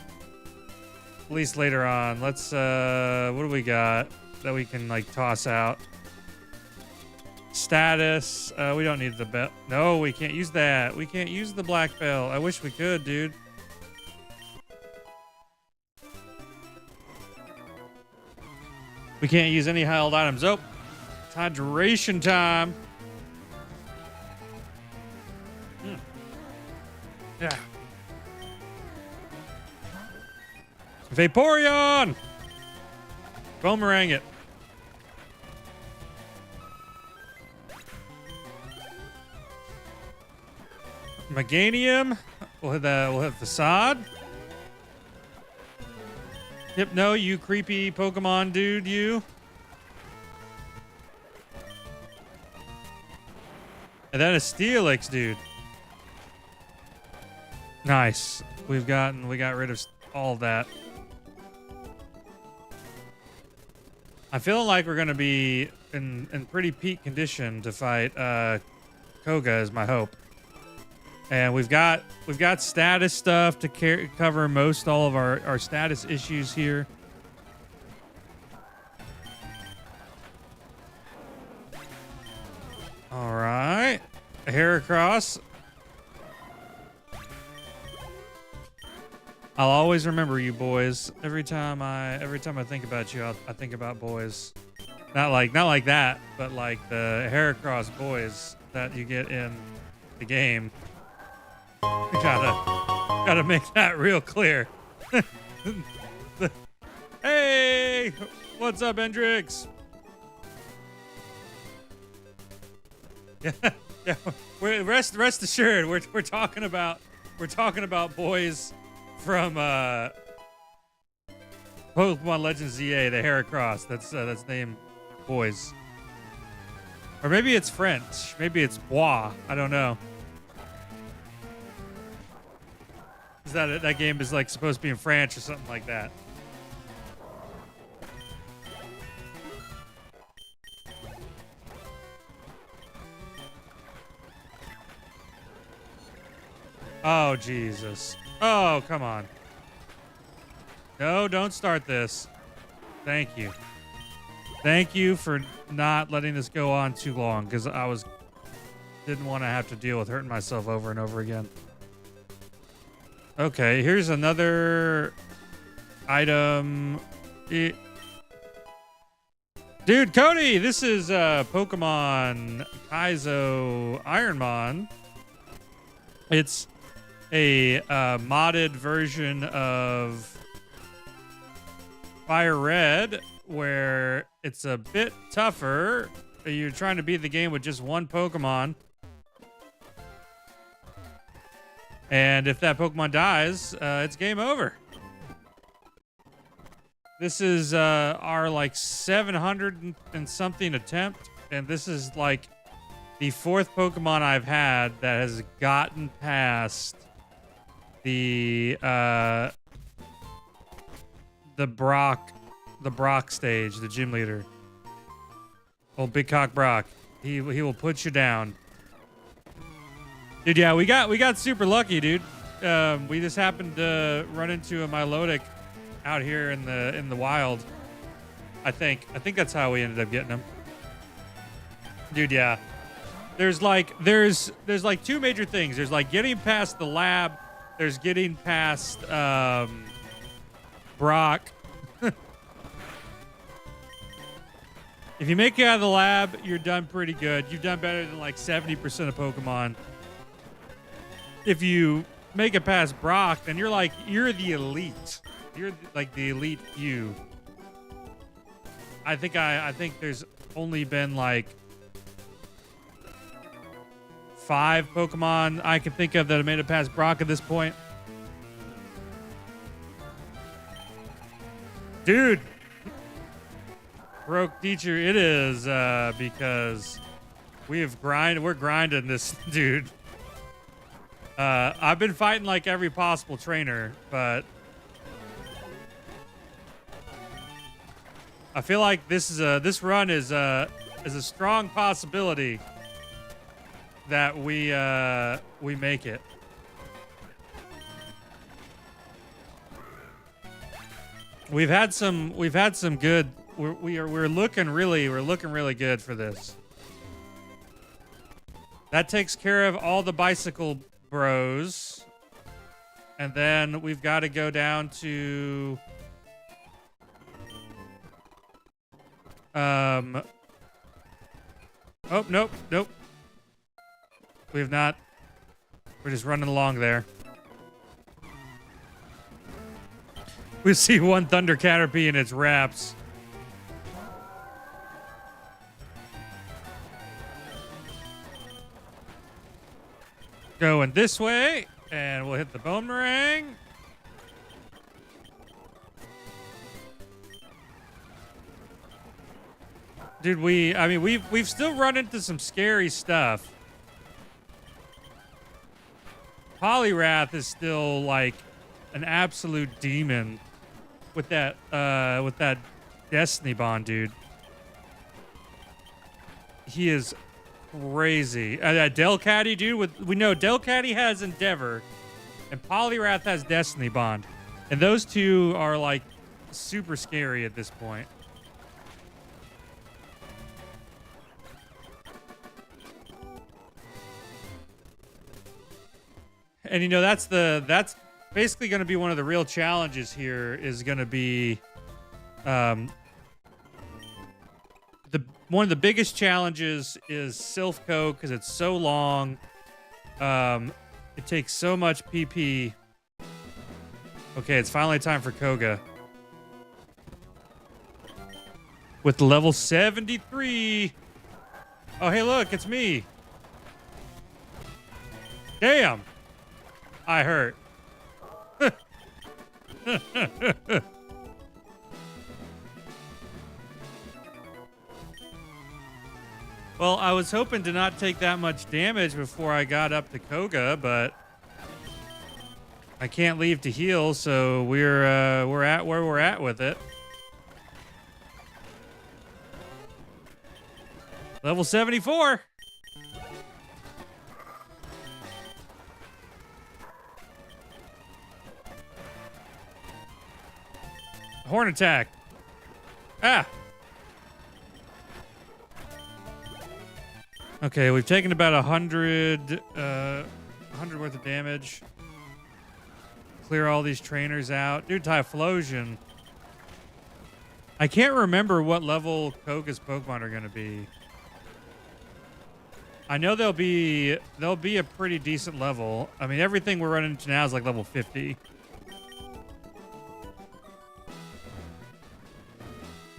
At least later on. Let's, what do we got that we can, like, toss out? Status. We don't need the belt. No, we can't use that. We can't use the black belt. I wish we could, dude. We can't use any held items. Oh, it's hydration time. Yeah. Vaporeon! Boomerang it. Meganium. We'll hit Facade. Hypno, you creepy Pokemon dude, you. And then a Steelix, dude. Nice. We got rid of all of that. I'm feeling like we're gonna be in pretty peak condition to fight Koga is my hope. And we've got status stuff to cover most all of our status issues here. All right, a Heracross. I'll always remember you boys. Every time I think about you, I think about boys. Not like that, but like the Heracross boys that you get in the game. You gotta make that real clear. Hey, what's up, Hendrix? Yeah. Rest assured, we're talking about boys from Pokemon Legends ZA, the Heracross. That's named boys. Or maybe it's French. Maybe it's bois. I don't know. Is that game is like supposed to be in French or something like that? Oh, Jesus. Oh, come on. No, don't start this. Thank you. Thank you for not letting this go on too long, because didn't want to have to deal with hurting myself over and over again. Okay, here's another item. Dude, Cody, this is Pokemon Kaizo IronMON. It's a modded version of Fire Red, where it's a bit tougher. You're trying to beat the game with just one Pokemon. And if that Pokemon dies, it's game over. This is our like 700 and something attempt. And this is like the fourth Pokemon I've had that has gotten past the Brock stage, the gym leader. Old Big Cock Brock. He will put you down. Dude, yeah, we got super lucky, dude. We just happened to run into a Milotic out here in the wild. I think that's how we ended up getting him. Dude, yeah. There's like two major things. There's like getting past the lab. There's getting past Brock. If you make it out of the lab, you're done pretty good. You've done better than like 70% of Pokemon. If you make it past Brock, then you're the elite. You're like the elite few. I think there's only been like 5 Pokemon I can think of that have made it past Brock at this point. Dude. Broke teacher it is, because we're grinding this dude. I've been fighting like every possible trainer, but I feel like this run is a strong possibility that we make it. We've had some good. We're looking really good for this. That takes care of all the bicycle bros, and then we've got to go down to oh, nope. We've not. We're just running along there. We see one Thunder Caterpie in its wraps. Going this way, and we'll hit the boomerang. Dude, we've still run into some scary stuff. Poliwrath is still like an absolute demon with that Destiny Bond, dude. He is crazy. That Delcatty, dude, we know Delcatty has Endeavor and Poliwrath has Destiny Bond. And those two are like super scary at this point. And you know, that's basically going to be one of the real challenges here is going to be one of the biggest challenges is Silphco because it's so long. It takes so much PP. Okay, it's finally time for Koga. With level 73. Oh, hey, look, it's me. Damn. I hurt. Well, I was hoping to not take that much damage before I got up to Koga, but I can't leave to heal, so we're at where we're at with it. Level 74. Horn attack. Ah. Okay, we've taken about 100 worth of damage. Clear all these trainers out. Dude, Typhlosion. I can't remember what level Koga's Pokemon are going to be. I know they'll be a pretty decent level. I mean, everything we're running into now is like level 50.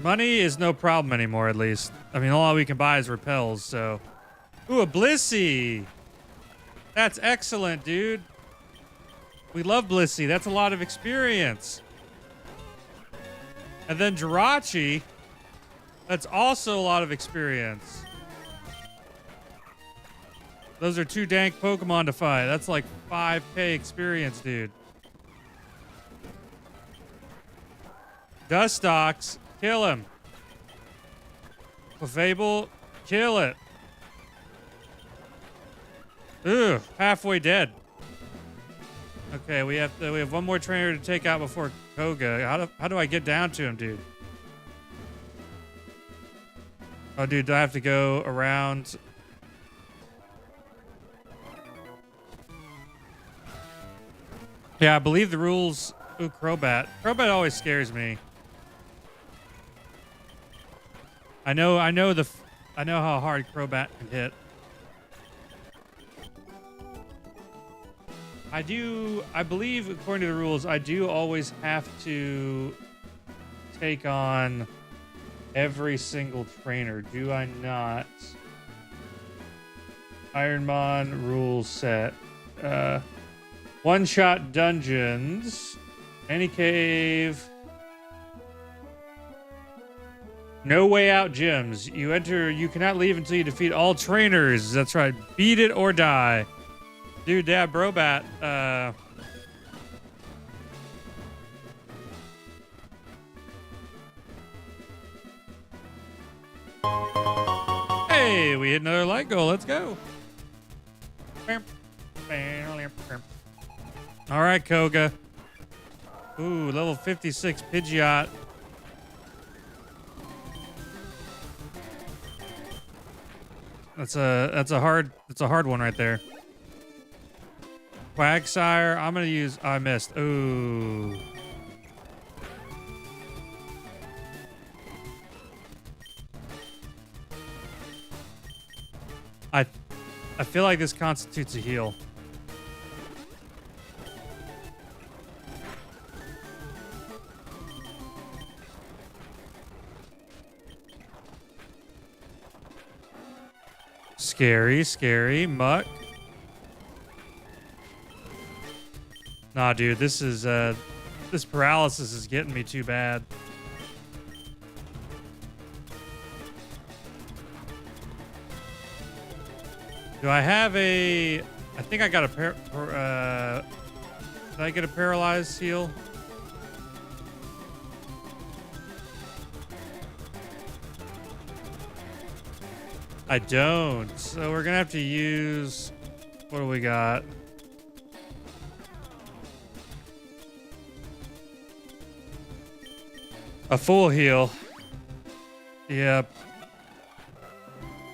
Money is no problem anymore, at least. I mean, all we can buy is repels, so... Ooh, a Blissey! That's excellent, dude. We love Blissey. That's a lot of experience. And then Jirachi. That's also a lot of experience. Those are two dank Pokemon to fight. That's like 5k experience, dude. Dustox. Kill him. Clefable. Kill it. Ooh, halfway dead. Okay, we have one more trainer to take out before Koga. How do I get down to him, dude? Oh, dude, do I have to go around? Yeah, I believe the rules. Ooh, Crobat. Crobat always scares me. I know how hard Crobat can hit. I believe, according to the rules, I do always have to take on every single trainer. Do I not? IronMON rule set. One-shot dungeons. Any cave. No way out gyms. You enter, you cannot leave until you defeat all trainers. That's right. Beat it or die. Dude, Dad, Brobat, hey, we hit another light goal. Let's go. All right, Koga. Ooh, level 56 Pidgeot. That's a hard one right there. Quagsire, I'm gonna use. Oh, I missed. Ooh. I feel like this constitutes a heal. Scary, scary. Muck. Nah, dude, this is this paralysis is getting me too bad. Do I have a? I think I got a did I get a paralyzed heal? I don't. So we're gonna have to use. What do we got? A full heal. Yep.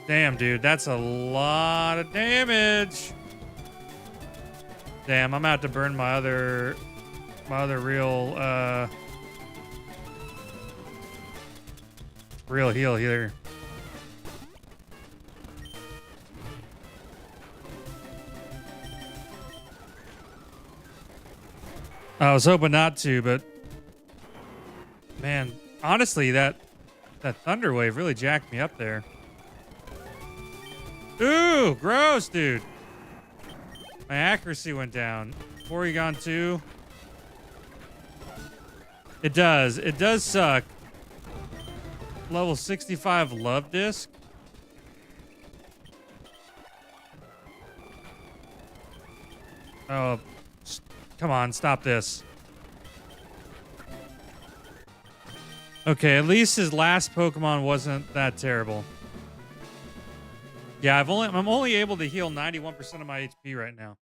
Damn, dude, that's a lot of damage. Damn, I'm about to burn my other real heal here. I was hoping not to, but man, honestly, that thunder wave really jacked me up there. Ooh, gross, dude. My accuracy went down. Porygon 2. It does. It does suck. Level 65 Love Disc. Oh, come on, stop this. Okay, at least his last Pokemon wasn't that terrible. Yeah, I'm only able to heal 91% of my HP right now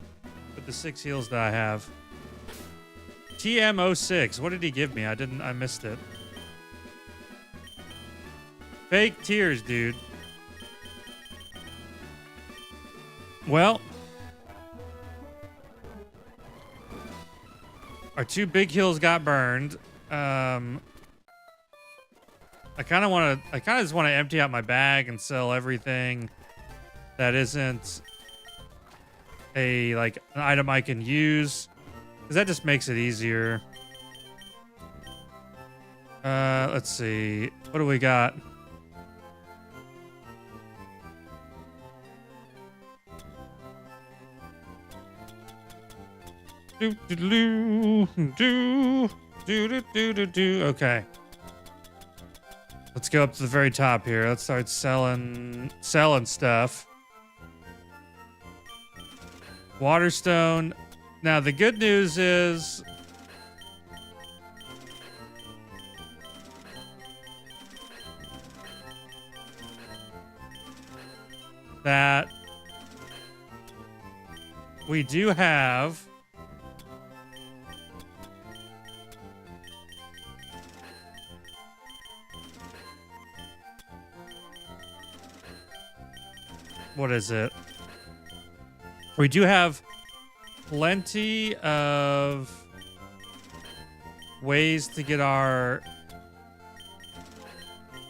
with the 6 heals that I have. TM06. What did he give me? I missed it. Fake tears, dude. Well, our 2 big heals got burned. I kind of just want to empty out my bag and sell everything that isn't an item I can use, because that just makes it easier. Let's see. What do we got? Okay. Let's go up to the very top here. Let's start selling stuff. Waterstone. Now, the good news is that we do have what is it? We do have plenty of ways to get our,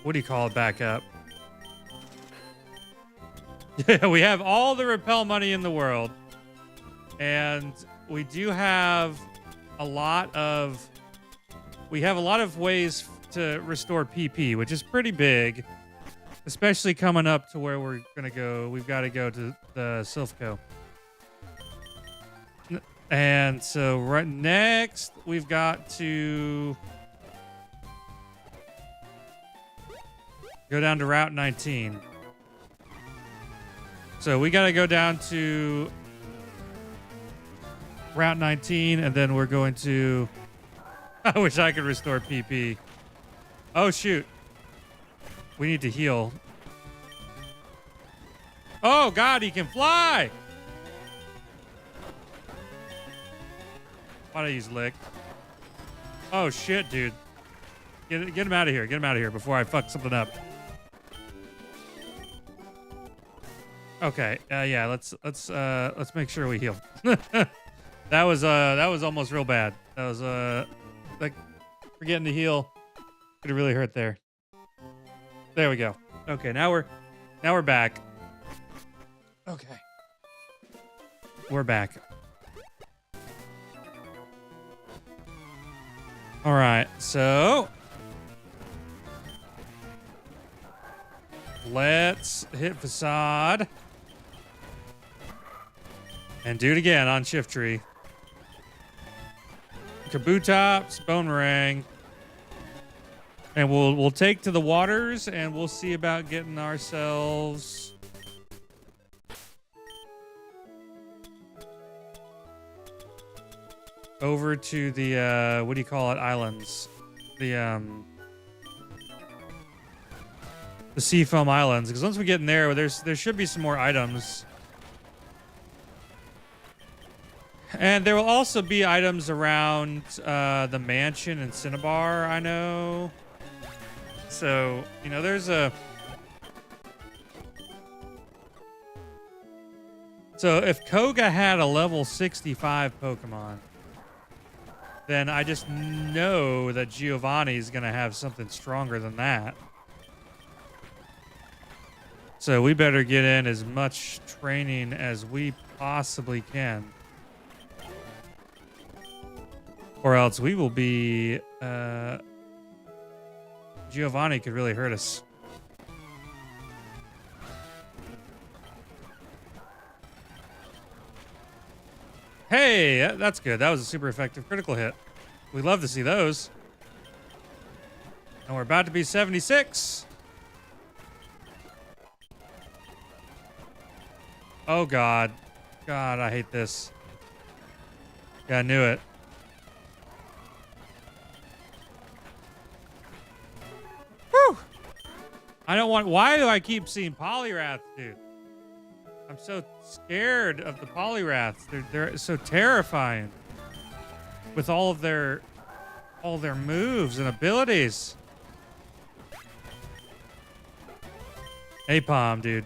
what do you call it, back up? Yeah, we have all the repel money in the world. And we do have a lot of ways to restore PP, which is pretty big, especially coming up to where we're going to go. We've got to go to the Silphco. And so right next, we've got to Go down to Route 19. So we got to go down to Route 19, and then we're going to... I wish I could restore PP. Oh, shoot. We need to heal. Oh, God, he can fly! Why'd I use lick? Oh, shit, dude. Get him out of here. Get him out of here before I fuck something up. Okay. Yeah. Let's make sure we heal. that was almost real bad. That was like forgetting to heal. Could have really hurt there. There we go. Okay. Now we're back. Okay. We're back. All right. So let's hit facade. And do it again on shift tree. Kabutops, Boomerang. And we'll take to the waters and we'll see about getting ourselves over to the what do you call it? Islands. The Seafoam Islands. Because once we get in there should be some more items. And there will also be items around the mansion in Cinnabar, I know. So, you know, there's a... So if Koga had a level 65 Pokemon, then I just know that Giovanni's going to have something stronger than that. So we better get in as much training as we possibly can. Or else we will be... Giovanni could really hurt us. Hey, that's good. That was a super effective critical hit. We love to see those. And we're about to be 76. Oh, God. God, I hate this. Yeah, I knew it. Whew. I don't want... Why do I keep seeing Poliwraths, dude? I'm so scared of the Poliwraths. They're so terrifying. With all their moves and abilities. Apom, dude.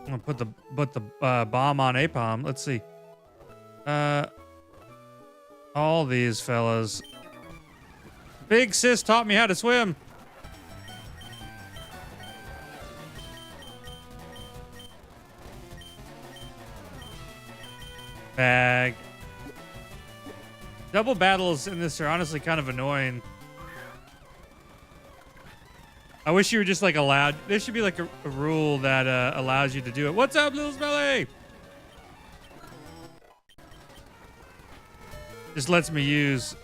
I'm gonna put the bomb on Apom. Let's see. All these fellas. Big Sis taught me how to swim. Bag. Double battles in this are honestly kind of annoying. I wish you were just like allowed. There should be like a rule that allows you to do it. What's up, Little Smelly? Just lets me use.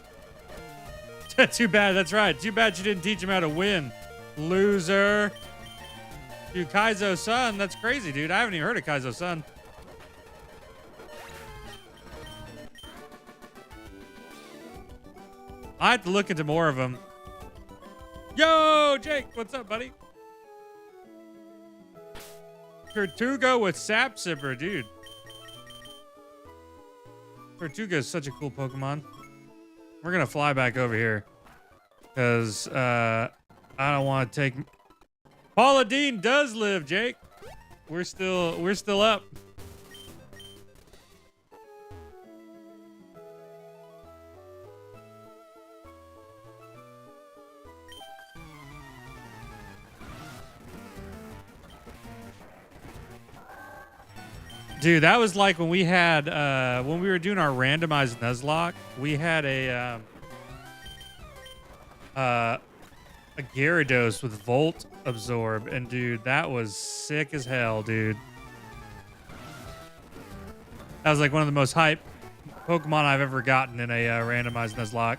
Too bad. That's right. Too bad you didn't teach him how to win. Loser. Dude, Kaizo Sun. That's crazy, dude. I haven't even heard of Kaizo Sun. I have to look into more of them. Yo, Jake, what's up, buddy? Tortuga with Sap Sipper, dude. Tortuga is such a cool Pokemon. We're gonna fly back over here because I don't want to take. Paula Dean does live, Jake. We're still up. Dude, that was like when we had when we were doing our randomized Nuzlocke, we had a Gyarados with Volt Absorb, and dude, that was sick as hell, dude. That was like one of the most hype Pokemon I've ever gotten in a randomized Nuzlocke.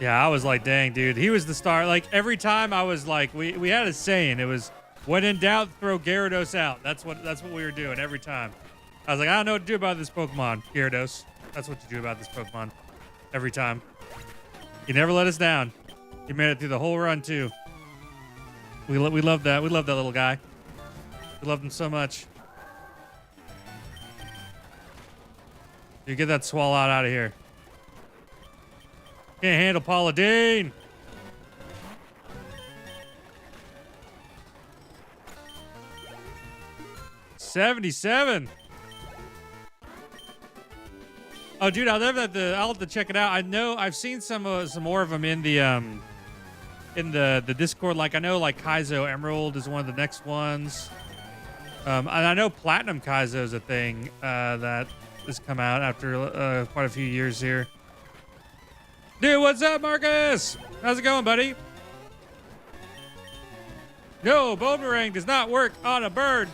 Yeah, I was like, dang, dude, he was the star. Like every time I was like, we had a saying. It was, when in doubt, throw Gyarados out. That's what we were doing every time. I was like, I don't know what to do about this Pokemon, Gyarados. That's what you do about this Pokemon. Every time. He never let us down. He made it through the whole run too. We love that. We love that little guy. We loved him so much. You get that Swallow out of here. Can't handle Paula Deen. $77. Oh, dude, I'll have to check it out. I know I've seen some more of them in the Discord. Like I know like Kaizo Emerald is one of the next ones. And I know Platinum Kaizo is a thing that has come out after quite a few years here. Dude, what's up, Marcus? How's it going, buddy? No, boomerang does not work on a bird.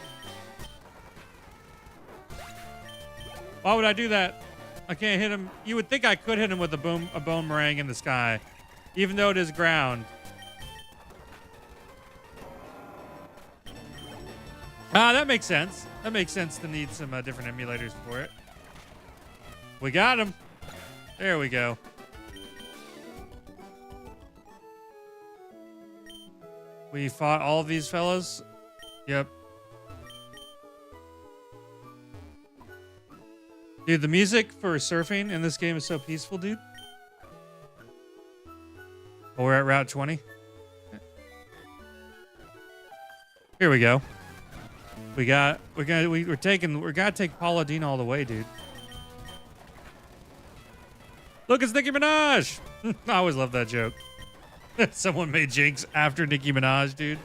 Why would I do that? I can't hit him. You would think I could hit him with a boomerang in the sky, even though it is ground. Ah, that makes sense. That makes sense to need some different emulators for it. We got him. There we go. We fought all of these fellas. Yep. Dude, the music for surfing in this game is so peaceful, dude. Oh, we're at Route 20. Here we go. We gotta take Paula Deen all the way, dude. Look, it's Nicki Minaj. I always love that joke. Someone made Jinx after Nicki Minaj, dude.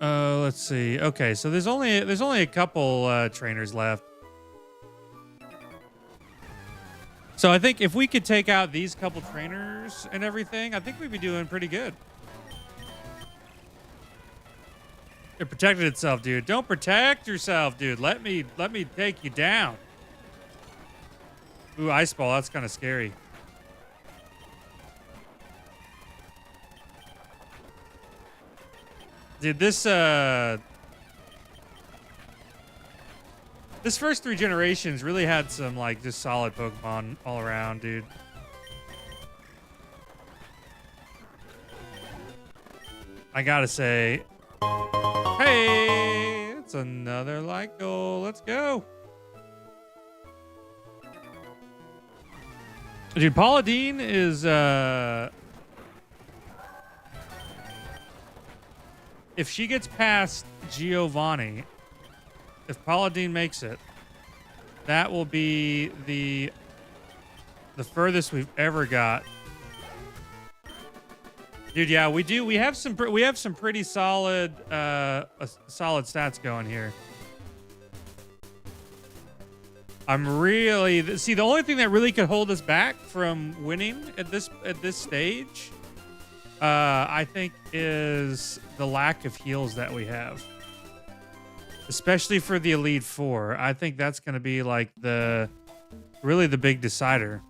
Let's see. Okay, so there's only a couple trainers left. So I think if we could take out these couple trainers and everything, I think we'd be doing pretty good. It protected itself, dude. Don't protect yourself, dude. Let me take you down. Ooh, Ice Ball. That's kind of scary. Dude, this first 3 generations really had some like just solid Pokemon all around, dude. I gotta say, hey, it's another like goal. Let's go. Dude, Paula Deen is if she gets past Giovanni, if Paula Deen makes it, that will be the furthest we've ever got. Dude, yeah, we have some pretty solid solid stats going here. I'm really see the only thing that really could hold us back from winning at this stage, I think, is the lack of heals that we have, especially for the Elite Four. I think that's going to be like really the big decider.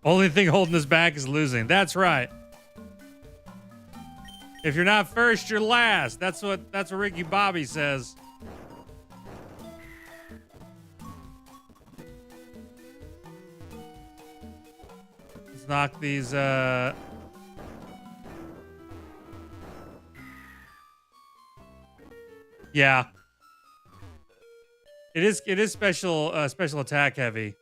Only thing holding us back is losing. That's right. If you're not first, you're last. That's what Ricky Bobby says. Let's knock these yeah. It is special attack heavy.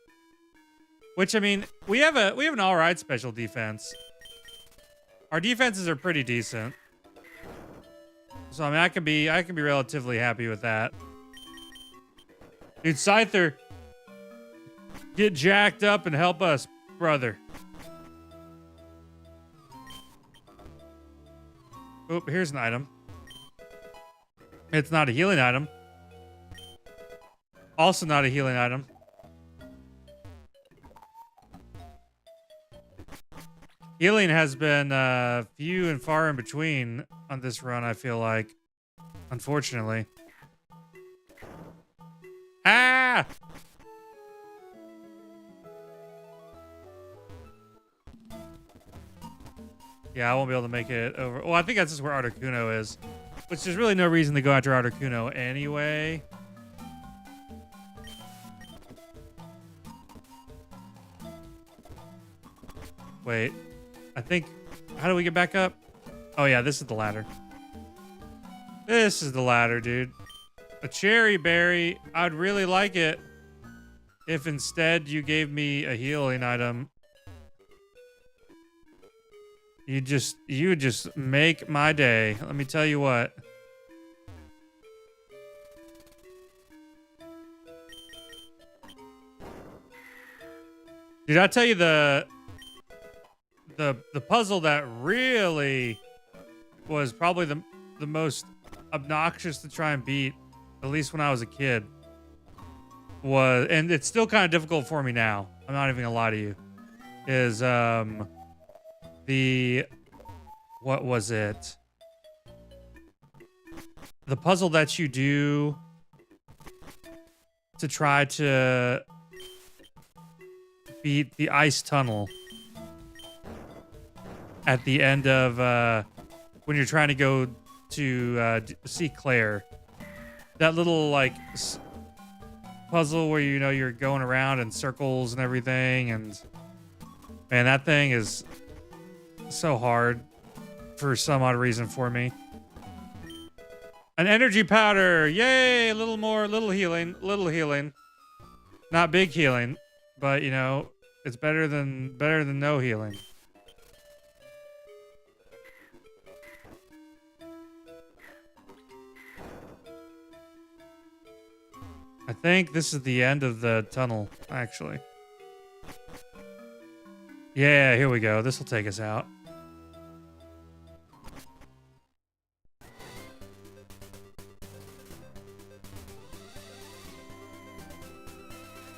Which, I mean, we have an all right special defense. Our defenses are pretty decent. So I mean, I can be relatively happy with that. Dude, Scyther, get jacked up and help us, brother. Oh, here's an item. It's not a healing item. Also not a healing item. Healing has been few and far in between on this run, I feel like. Unfortunately. Ah! Yeah, I won't be able to make it over. Well, I think that's just where Articuno is. Which there's really no reason to go after Articuno anyway. Wait. I think... How do we get back up? Oh, yeah, this is the ladder. This is the ladder, dude. A cherry berry. I'd really like it if instead you gave me a healing item. You would just make my day. Let me tell you what. Dude, I tell you the puzzle that really was probably the most obnoxious to try and beat, at least when I was a kid, was, and it's still kind of difficult for me now, I'm not even gonna lie to you, is what was it? The puzzle that you do to try to beat the ice tunnel at the end of when you're trying to go to see Claire. That little like puzzle where you're going around in circles and everything, and man, that thing is so hard for some odd reason for me. An energy powder, yay! Little healing, not big healing, but it's better than no healing. I think this is the end of the tunnel, actually. Yeah, here we go. This will take us out.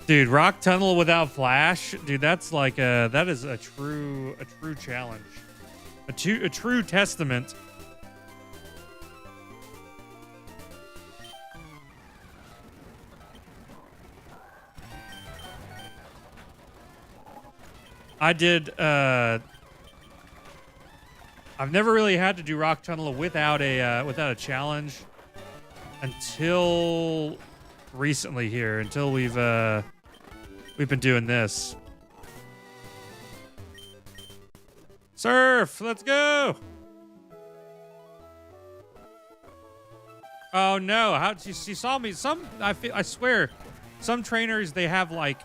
Dude, rock tunnel without flash, dude. That's like that is a true challenge, a true testament. I did. I've never really had to do rock tunnel without a challenge until recently here. Until we've been doing this. Surf, let's go. Oh no! How she saw me? I swear, some trainers, they have like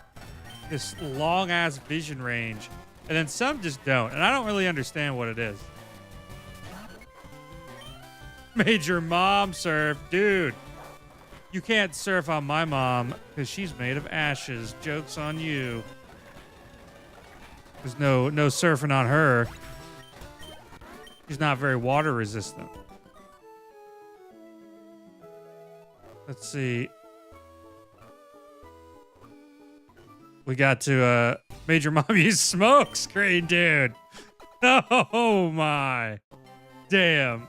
this long ass vision range, and then some just don't, and I don't really understand what it is. Made your mom surf, dude. You can't surf on my mom because she's made of ashes. Joke's on you. There's no surfing on her. She's not very water resistant. Let's see. We got to Major Mom use smoke screen, dude. Oh my. Damn.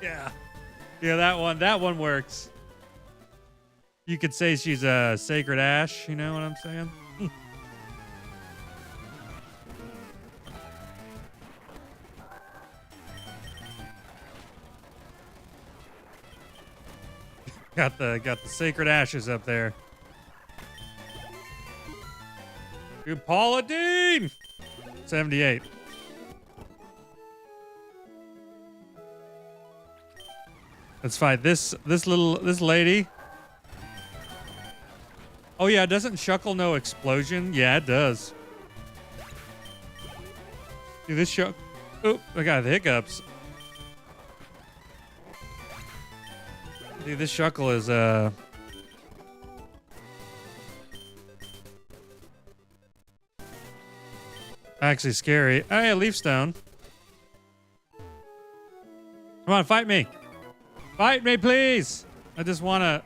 Yeah. Yeah, that one works. You could say she's a sacred ash, you know what I'm saying? Got the sacred ashes up there. Dude, Paula Dean! 78. Let's fight this lady. Oh yeah, doesn't Shuckle know explosion? Yeah, it does. Dude, this Shuckle... Oh, I got the hiccups. Dude, this Shuckle is, actually scary. Oh yeah, Leaf Stone. Come on, fight me. Fight me, please. I just want to...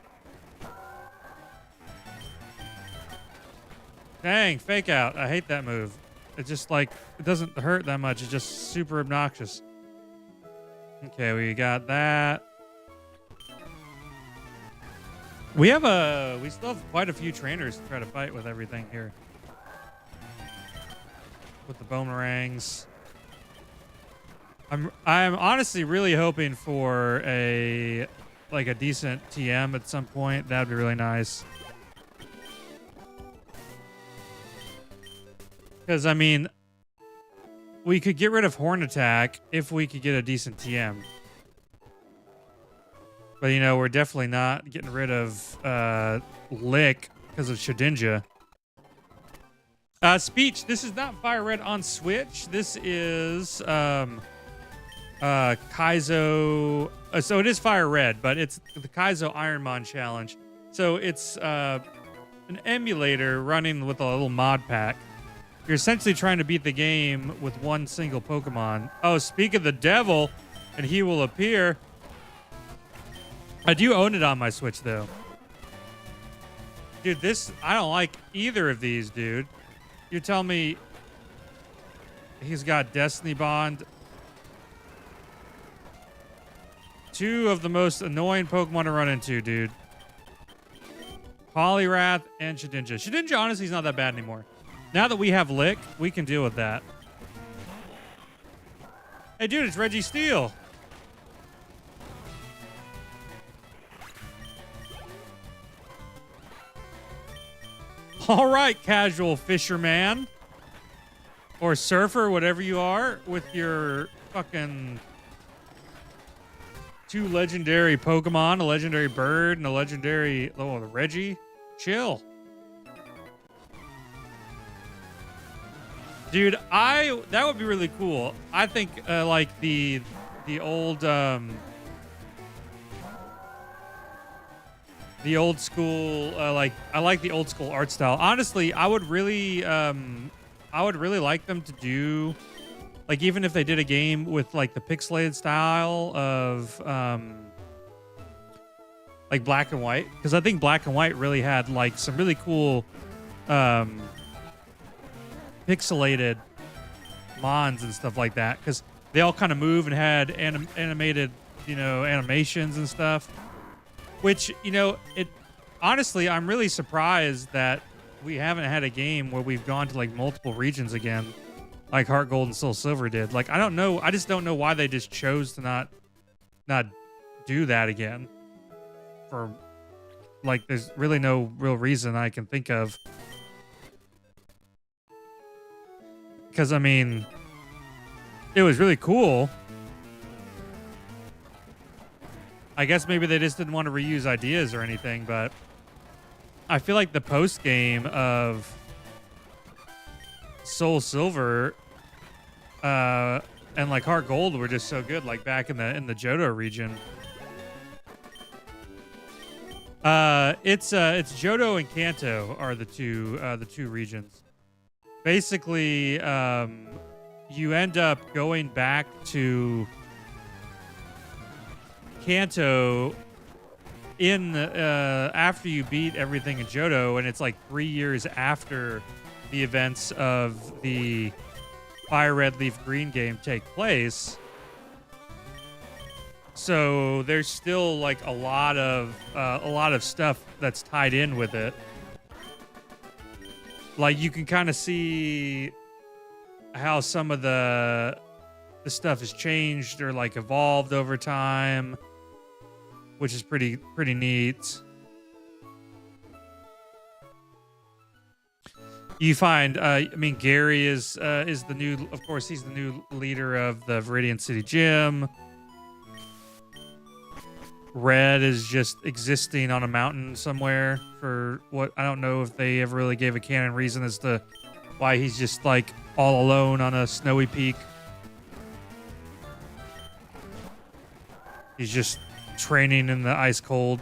Dang, fake out. I hate that move. It just like, it doesn't hurt that much. It's just super obnoxious. Okay, we got that. We still have quite a few trainers to try to fight with everything here. With the boomerangs. I'm honestly really hoping for a decent TM at some point. That'd be really nice. Because I mean, we could get rid of Horn Attack if we could get a decent TM. But you know, we're definitely not getting rid of Lick because of Shedinja. Speech. This is not Fire Red on Switch. This is Kaizo. So it is Fire Red, but it's the Kaizo IronMON challenge. So it's an emulator running with a little mod pack. You're essentially trying to beat the game with one single Pokemon. Oh, speak of the devil, and he will appear. I do own it on my Switch, though. Dude, I don't like either of these, dude. You tell me he's got Destiny Bond. Two of the most annoying Pokemon to run into, dude. Poliwrath and Shedinja. Shedinja, honestly, is not that bad anymore. Now that we have Lick, we can deal with that. Hey, dude, it's Reggie Steele. All right, casual fisherman. Or surfer, whatever you are, with your fucking 2 legendary Pokemon, a legendary bird, and a legendary... Oh, Reggie. Chill. Dude, that would be really cool. I think like the old school like I like the old school art style. Honestly, I would really like them to do like, even if they did a game with like the pixelated style of like Black and White, because I think Black and White really had like some really cool pixelated mons and stuff like that, because they all kind of move and had animated, you know, animations and stuff, which, you know, honestly, I'm really surprised that we haven't had a game where we've gone to like multiple regions again, like Heart Gold and Soul Silver did. Like, I don't know, I just don't know why they just chose to not do that again. For like, there's really no real reason I can think of. Because, I mean, it was really cool. I guess maybe they just didn't want to reuse ideas or anything, but I feel like the post game of Soul Silver and like Heart Gold were just so good, like back in the Johto region. It's Johto and Kanto are the two regions. Basically, you end up going back to Kanto in after you beat everything in Johto, and it's like 3 years after the events of the Fire Red Leaf Green game take place. So there's still like a lot of stuff that's tied in with it. Like, you can kind of see how some of the stuff has changed or like evolved over time, which is pretty neat. You find, I mean, Gary is the new, of course, he's the new leader of the Viridian City Gym. Red is just existing on a mountain somewhere for what, I don't know if they ever really gave a canon reason as to why he's just like all alone on a snowy peak. He's just training in the ice cold.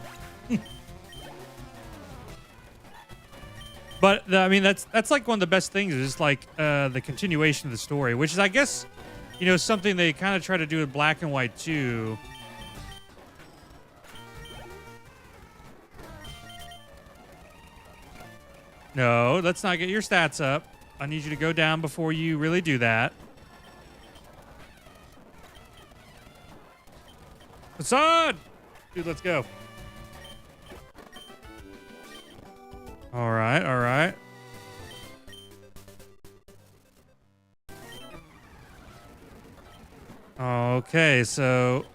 But I mean, that's like one of the best things is like the continuation of the story, which is, I guess, you know, something they kind of try to do with Black and White too. No, let's not get your stats up. I need you to go down before you really do that. Hassan! Dude, let's go. All right, all right. Okay, so...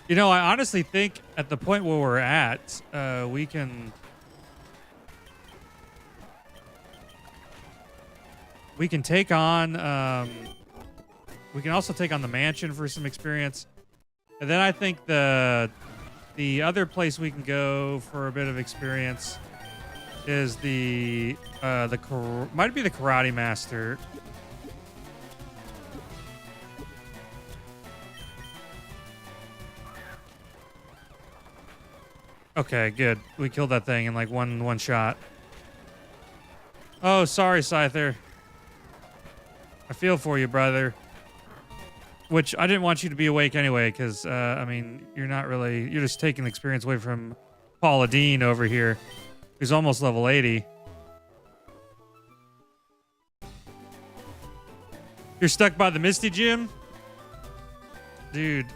You know, I honestly think at the point where we're at, we can take on, we can also take on the mansion for some experience. And then I think the other place we can go for a bit of experience is might be the Karate Master. Okay, good. We killed that thing in like one shot. Oh, sorry, Scyther. I feel for you, brother. Which I didn't want you to be awake anyway, because I mean, you're just taking experience away from Paula Dean over here, who's almost level 80. You're stuck by the Misty Gym? Dude.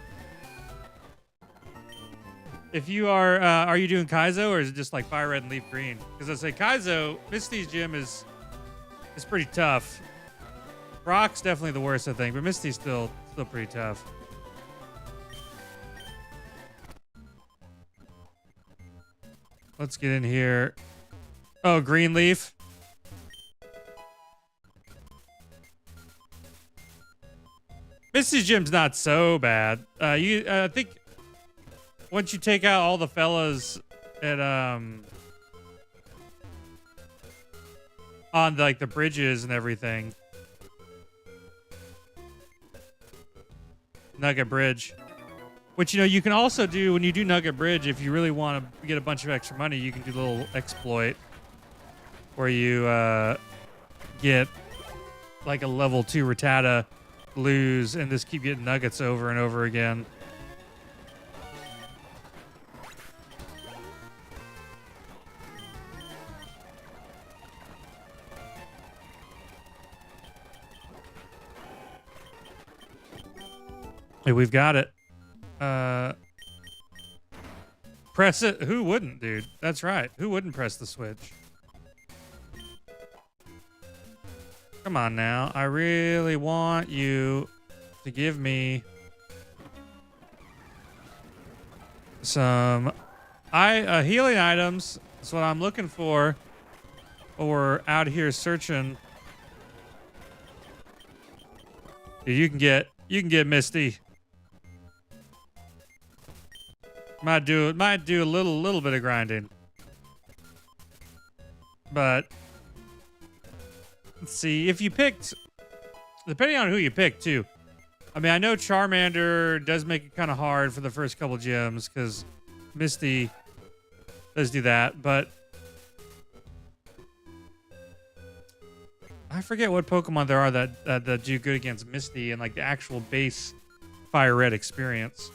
If you are you doing Kaizo, or is it just like Fire Red and Leaf Green? Because I say Kaizo, Misty's gym is pretty tough. Brock's definitely the worst, I think, but Misty's still pretty tough. Let's get in here. Oh, Green Leaf. Misty's gym's not so bad. I think once you take out all the fellas at on like the bridges and everything. Nugget Bridge. Which, you know, you can also do when you do Nugget Bridge, if you really want to get a bunch of extra money, you can do a little exploit where you get like a level 2 Rattata, lose, and just keep getting nuggets over and over again. Hey, we've got it. Press it. Who wouldn't, dude? That's right. Who wouldn't press the switch? Come on now. I really want you to give me some healing items. That's what I'm looking for. Or out here searching. Dude, you can get Misty. Might do a little bit of grinding. But let's see, if you picked, depending on who you pick too. I mean, I know Charmander does make it kind of hard for the first couple gyms because Misty does do that, but I forget what Pokemon there are that do good against Misty and like the actual base Fire Red experience.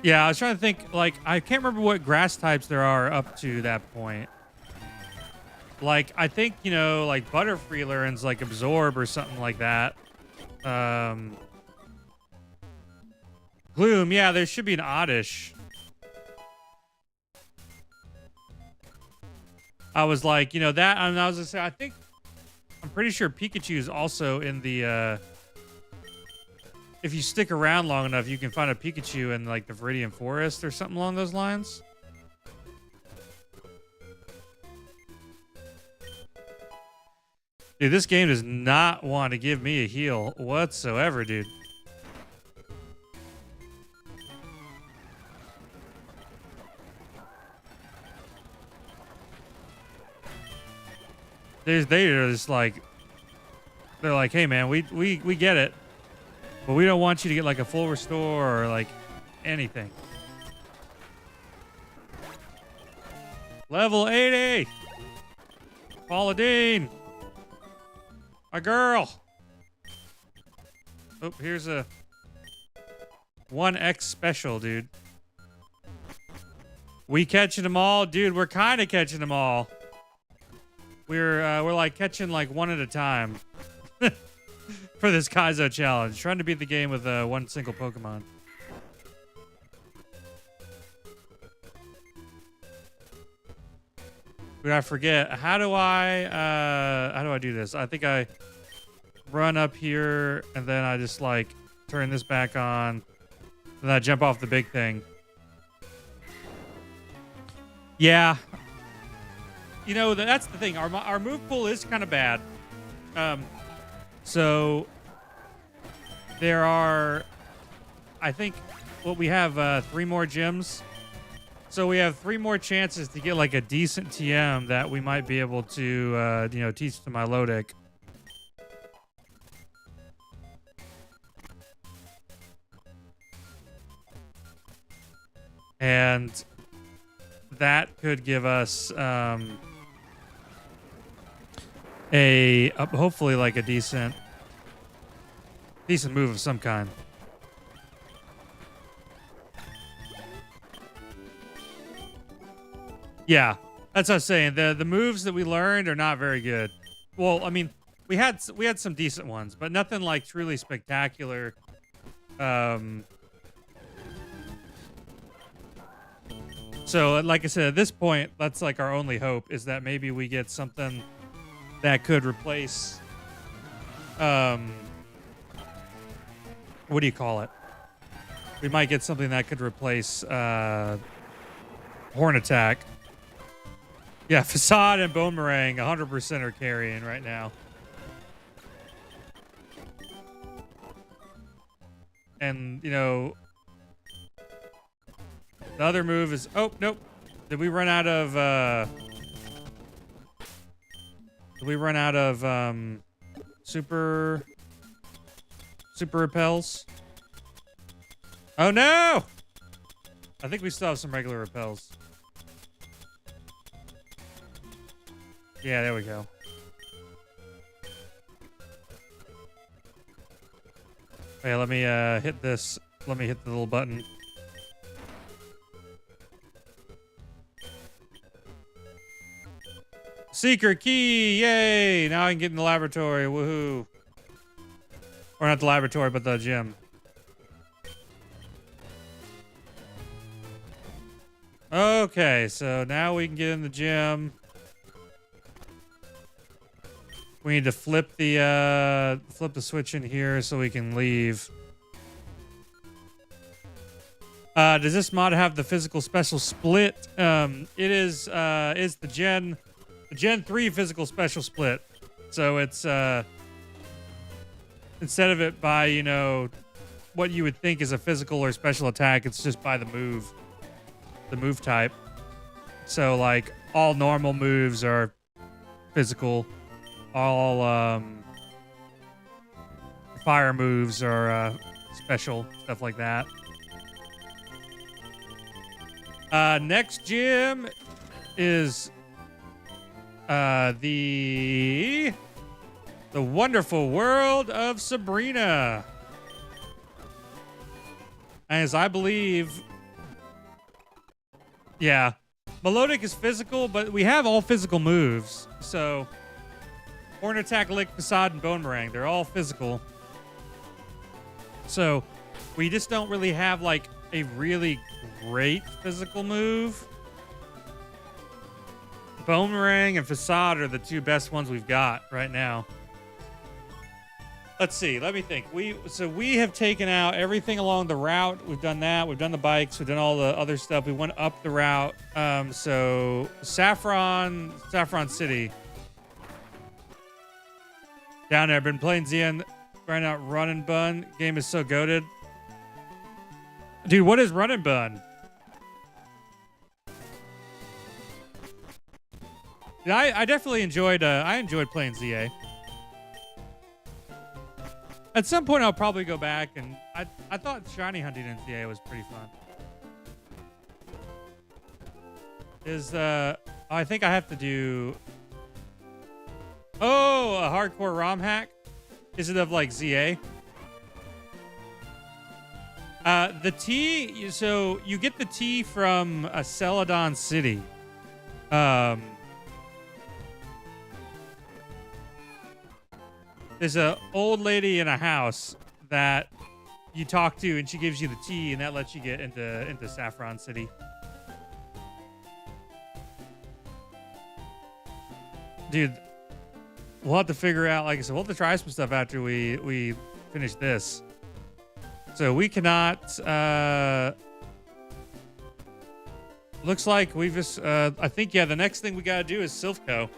Yeah, I was trying to think, like, I can't remember what grass types there are up to that point. Like, I think, you know, like Butterfree like Absorb or something like that. Gloom, yeah, there should be an Oddish. I was like, you know, that, and I was gonna say, I'm pretty sure Pikachu is also in the, if you stick around long enough, you can find a Pikachu in like the Viridian Forest or something along those lines. Dude, this game does not want to give me a heal whatsoever, dude. They're just like, they're like, hey man, we get it. But we don't want you to get like a full restore or like anything. Level 80. Paula Dean. My girl. Oh, here's a 1X special, dude. We catching them all? Dude, we're kind of catching them all. We're like catching like one at a time for this Kaizo challenge. Trying to beat the game with one single Pokemon. But I forget. How do I do this? I think I run up here and then I just like turn this back on. And I jump off the big thing. Yeah. You know, that's the thing. Our move pool is kind of bad. So there are, I think, what we have 3 more gyms. So we have 3 more chances to get like a decent TM that we might be able to, you know, teach to my Lodic. And that could give us hopefully like a decent move of some kind. Yeah, that's what I was saying. The moves that we learned are not very good. Well, I mean, we had some decent ones, but nothing like truly spectacular. So, like I said, at this point, that's like our only hope is that maybe we get something that could replace, what do you call it? We might get something that could replace Horn Attack. Yeah, Facade and Boomerang 100% are carrying right now. And, you know, the other move is... Oh, nope. Did we run out of... super repels? Oh, no! I think we still have some regular repels. Yeah, there we go. Okay, let me hit this. Let me hit the little button. Secret key! Yay! Now I can get in the laboratory. Woohoo! Or not the laboratory, but the gym. Okay, so now we can get in the gym. We need to flip the switch in here so we can leave. Does this mod have the physical special split? It is the Gen 3 physical special split. So it's instead of it by, you know, what you would think is a physical or special attack, it's just by the move type. So like all normal moves are physical. All fire moves are special, stuff like that. Next gym is the wonderful world of Sabrina. As I believe, yeah, Melodic is physical, but we have all physical moves. So Horn Attack, Lick, Facade, and Boomerang, they're all physical. So we just don't really have like a really great physical move. Boomerang and Facade are the 2 best ones we've got right now. Let's see. Let me think. We have taken out everything along the route. We've done that. We've done the bikes. We've done all the other stuff. We went up the route. So Saffron City. Down there. Been playing Zen right now. Run and Bun. Game is so goated. Dude, what is Run and Bun? I definitely enjoyed playing ZA. At some point I'll probably go back, and I thought shiny hunting in ZA was pretty fun. I think I have to do Oh, a hardcore ROM hack? Is it of like ZA? The tea, so you get the tea from a Celadon City. There's a old lady in a house that you talk to, and she gives you the tea, and that lets you get into Saffron City. Dude, we'll have to figure out, like I said, we'll have to try some stuff after we finish this. So we cannot, looks like we've just, I think, yeah, the next thing we gotta do is Silphco.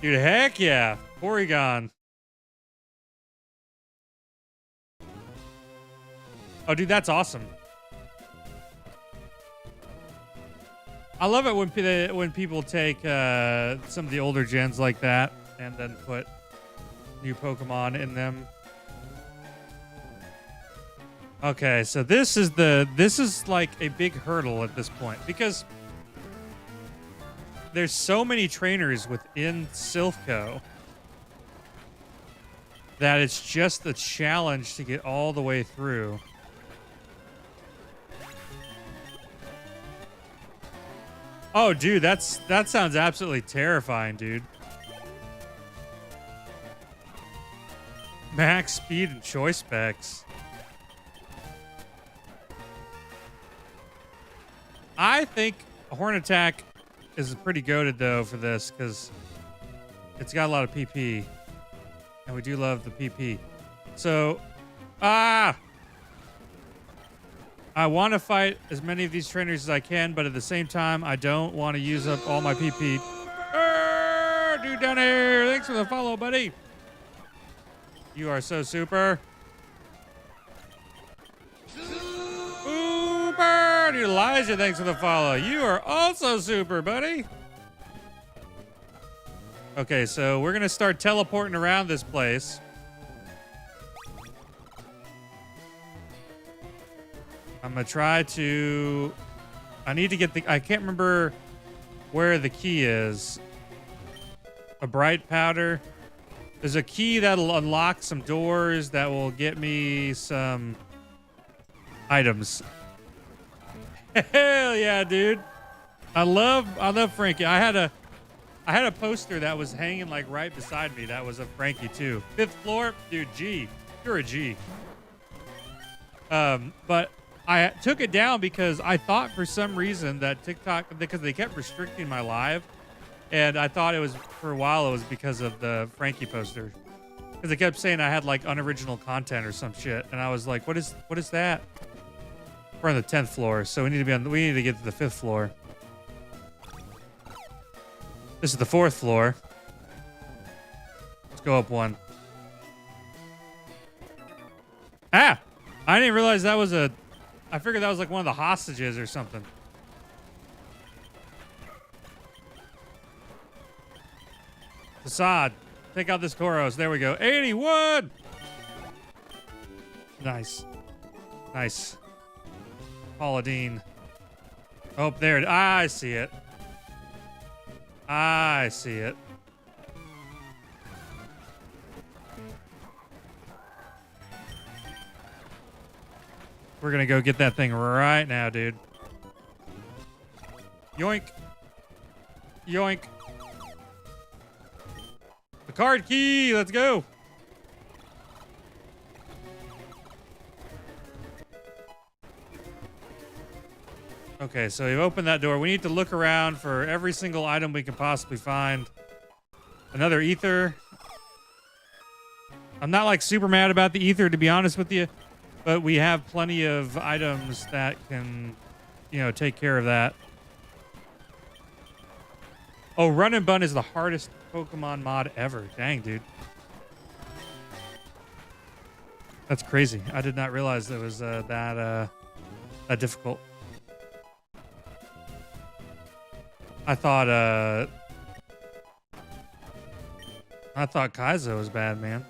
Dude, heck yeah. Porygon. Oh, dude, that's awesome. I love it when people take some of the older gens like that and then put new Pokemon in them. Okay, so this is like a big hurdle at this point because there's so many trainers within Silphco that it's just a challenge to get all the way through. Oh, dude, that sounds absolutely terrifying, dude. Max speed and choice specs. I think Horn Attack is pretty goated though for this because it's got a lot of PP, and we do love the PP. So, I want to fight as many of these trainers as I can, but at the same time, I don't want to use up all my PP. Dude down here, thanks for the follow, buddy. You are so super. Super! Dude, Elijah, thanks for the follow. You are also super, buddy. Okay, so we're going to start teleporting around this place. I'm going to try to... I need to get the... I can't remember where the key is. A bright powder. There's a key that'll unlock some doors that will get me some items. Hell yeah, dude. I love Frankie. I had a poster that was hanging like right beside me that was of Frankie too. 5th floor, dude, G. You're a G. But I took it down because I thought for some reason that TikTok, because they kept restricting my live, and I thought it was, for a while, it was because of the Frankie poster. Because they kept saying I had like unoriginal content or some shit, and I was like, what is that? We're on the 10th floor, so we need to get to the 5th floor. This is the 4th floor. Let's go up one. Ah! I didn't realize that was a... I figured that was like one of the hostages or something. Facade. Take out this Koros. There we go. 81! Nice. Nice. Paula Dean. Oh, there it... I see it. I see it. We're gonna go get that thing right now, dude. Yoink. Yoink. The card key. Let's go. Okay, so we've opened that door. We need to look around for every single item we can possibly find. Another ether. I'm not like super mad about the ether, to be honest with you, but we have plenty of items that can, you know, take care of that. Oh, Run and Bun is the hardest Pokemon mod ever. Dang, dude. That's crazy. I did not realize it was that difficult. I thought Kaizo was bad, man.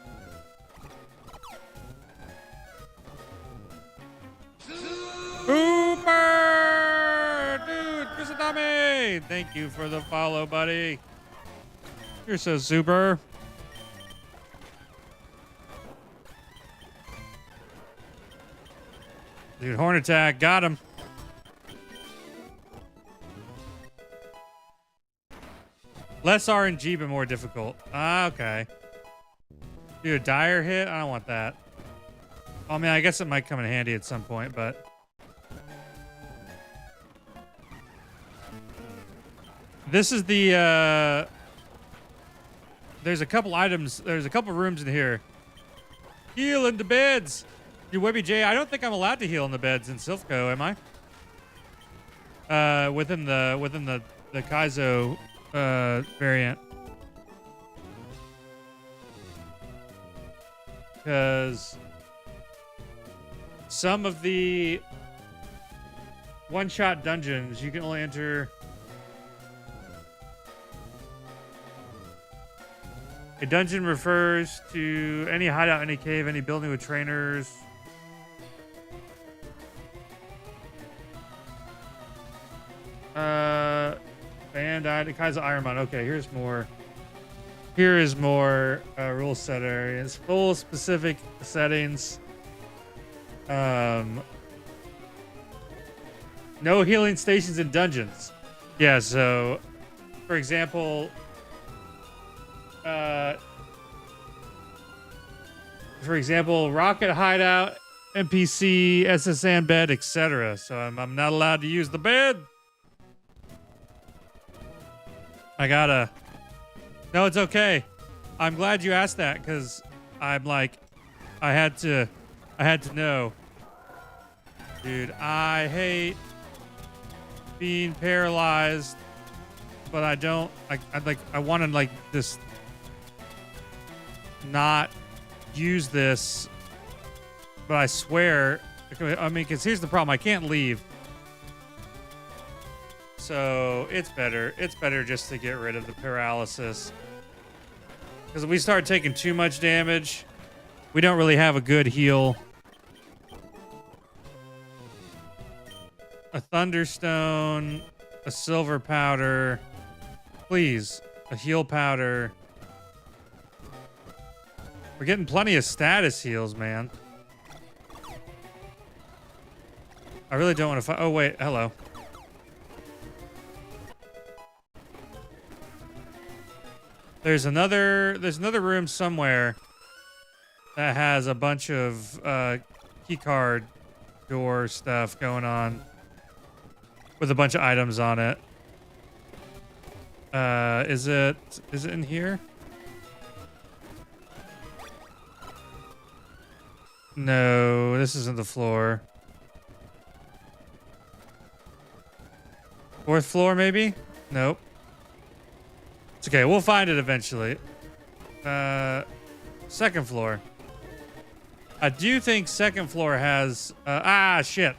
Super! Dude, Chris Adame! Hey, thank you for the follow, buddy. You're so super. Dude, horn attack. Got him. Less RNG, but more difficult. Ah, okay. Dude, a dire hit? I don't want that. I mean, I guess it might come in handy at some point, but... This is the, There's a couple items. There's a couple rooms in here. Heal in the beds. Dude, Webby J, I don't think I'm allowed to heal in the beds in Silphco, am I? Within the Kaizo, variant. Because some of the one-shot dungeons, you can only enter... A dungeon refers to any hideout, any cave, any building with trainers. Bandai, Kaizo IronMON. Okay, here's more. Here is more rule set areas. Full specific settings. No healing stations in dungeons. Yeah, so for example, rocket hideout, NPC, SSN bed, etc. So I'm not allowed to use the bed. I gotta. No, it's okay. I'm glad you asked that because I'm like, I had to know. Dude, I hate being paralyzed, but I don't. I want to like just not use this, but I swear, I mean, because here's the problem: I can't leave. So it's better just to get rid of the paralysis. Because if we start taking too much damage, we don't really have a good heal. A thunderstone, a silver powder, please, a heal powder. We're getting plenty of status heals, man. I really don't want to fight. Oh wait, hello. There's another room somewhere that has a bunch of keycard door stuff going on with a bunch of items on it. Is it in here? No, this isn't the floor. Fourth floor, maybe? Nope. It's okay, we'll find it eventually. Second floor. I do think second floor has... shit.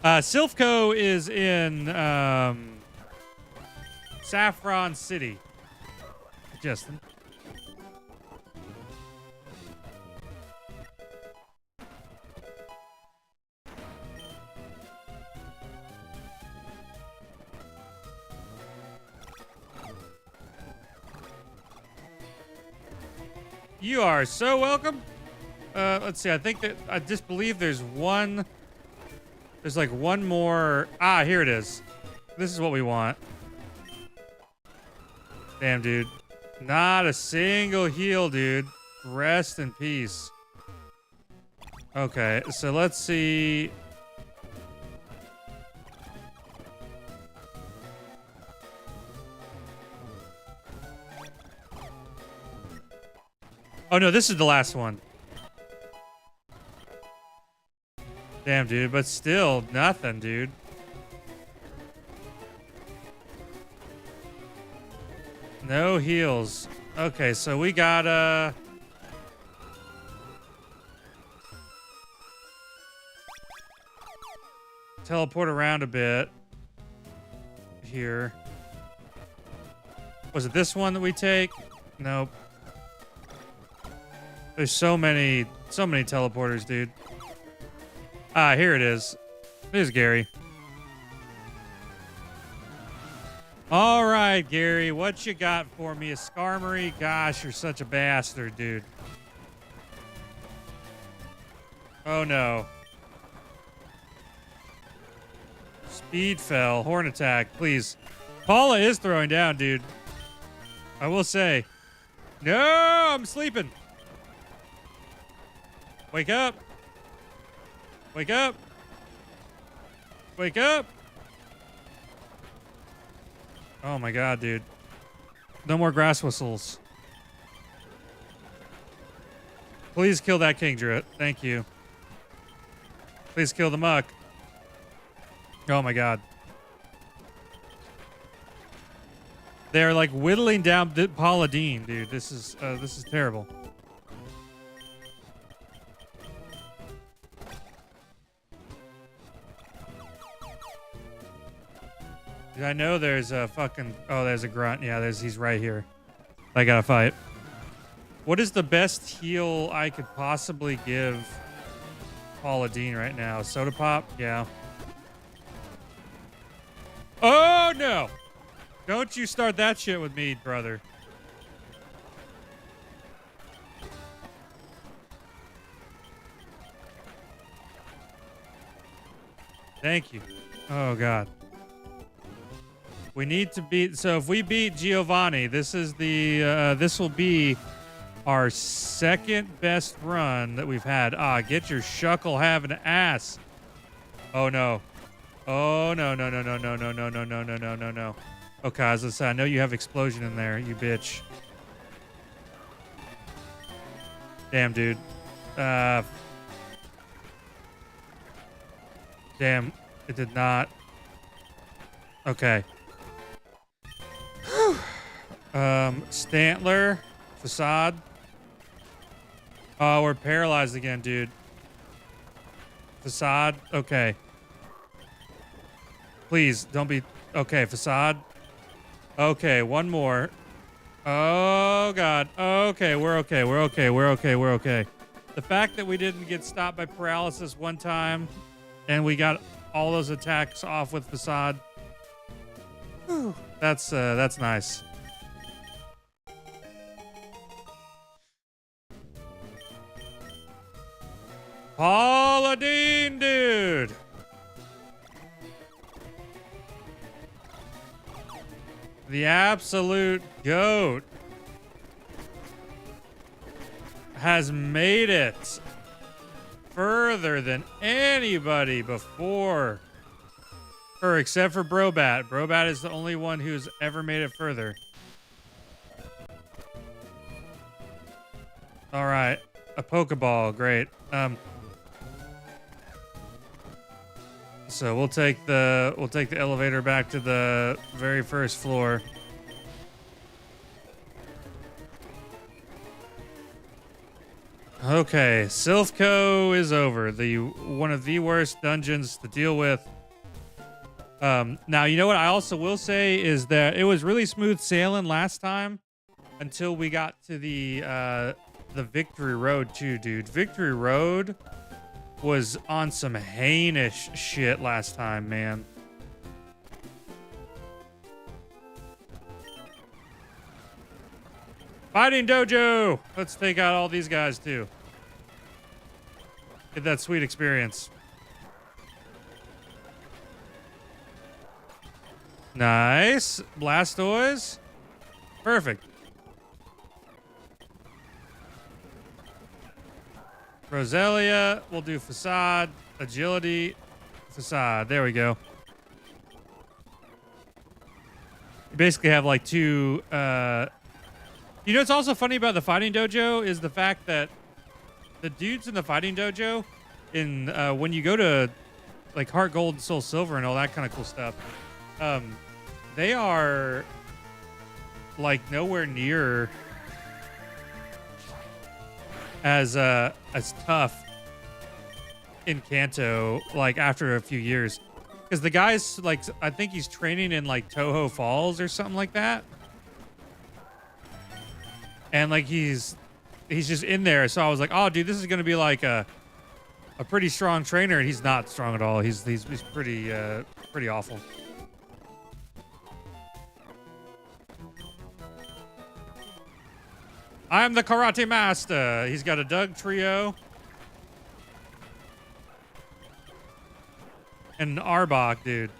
Silphco is in Saffron City. Justin. You are so welcome. Let's see. I think that I just believe there's one. There's like one more. Ah, here it is. This is what we want. Damn, dude. Not a single heal, dude. Rest in peace. Okay, so let's see. Oh no, this is the last one. Damn, dude, but still nothing, dude. No heals. Okay, so we gotta teleport around a bit here. Was it this one that we take? Nope. There's so many teleporters, dude. Ah, here it is. There's Gary. All right, Gary, what you got for me? A Skarmory? Gosh, you're such a bastard, dude. Oh, no. Speed fell. Horn attack, please. Paula is throwing down, dude. I will say. No, I'm sleeping. Wake up. Wake up. Wake up. Oh my god, dude. No more grass whistles. Please kill that Kingdra. Thank you. Please kill the muck. Oh my god. They're like whittling down Paula Deen, dude. This is terrible. I know there's a fucking... Oh, there's a grunt. Yeah, he's right here. I gotta fight. What is the best heal I could possibly give Paula Deen right now? Soda Pop? Yeah. Oh, no! Don't you start that shit with me, brother. Thank you. Oh, God. We need to beat... So if we beat Giovanni, this is the... this will be our second best run that we've had. Ah, get your shuckle having ass. Oh, no. Oh, no, no, no, no, no, no, no, no, no, no, no, no, no. Oh, Kazas, I know you have explosion in there, you bitch. Damn, dude. Damn, it did not. Okay. Stantler, Facade. Oh, we're paralyzed again, dude. Facade, okay. Please, don't be... Okay, Facade. Okay, one more. Oh, God. Okay, we're okay, we're okay, we're okay, we're okay. The fact that we didn't get stopped by paralysis one time, and we got all those attacks off with Facade. Whew, that's nice. Paula Deen, dude. The absolute GOAT has made it further than anybody before her, except for Brobat. Brobat is the only one who's ever made it further. All right, a Pokeball, great. So we'll take the elevator back to the very first floor. Okay, Silphco is over. One of the worst dungeons to deal with. Now you know what I also will say is that it was really smooth sailing last time until we got to the Victory Road too, dude. Victory Road was on some heinous shit last time, man. Fighting Dojo! Let's take out all these guys, too. Get that sweet experience. Nice. Blastoise. Perfect. Roselia, we'll do Facade, Agility, Facade. There we go. You basically have like two... You know what's also funny about the Fighting Dojo is the fact that the dudes in the Fighting Dojo, when you go to like Heart Gold and Soul Silver and all that kind of cool stuff, they are like nowhere near as tough in Kanto, like after a few years, because the guy's like, I think he's training in like Toho Falls or something like that, and like he's just in there. So I was like, oh dude, this is gonna be like a a pretty strong trainer, and he's not strong at all. He's pretty pretty awful. I'm the karate master. He's got a Doug trio and an Arbok, dude.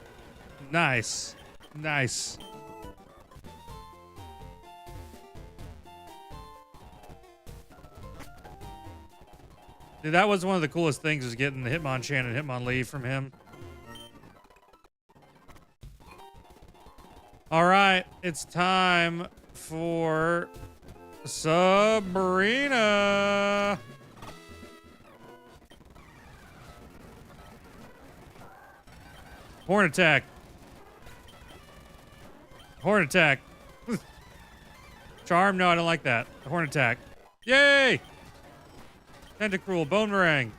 Nice, nice. Dude, that was one of the coolest things, was getting the Hitmonchan and Hitmonlee from him. All right, it's time for Sabrina. Horn attack. Horn attack. Charm? No, I don't like that. Horn attack. Yay! Tentacruel, Bone Meringue.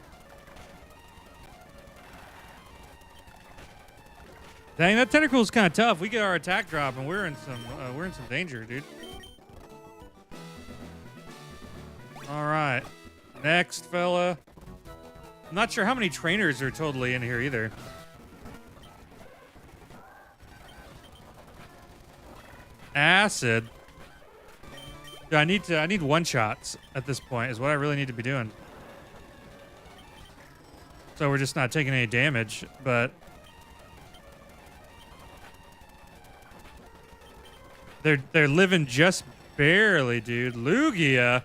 Dang, that Tentacruel's kind of tough. We get our attack drop, and we're in some danger, dude. All right, next fella. I'm not sure how many trainers are totally in here either. Acid. Dude, I need one shots at this point. Is what I really need to be doing. So we're just not taking any damage, but they're living just barely, dude. Lugia.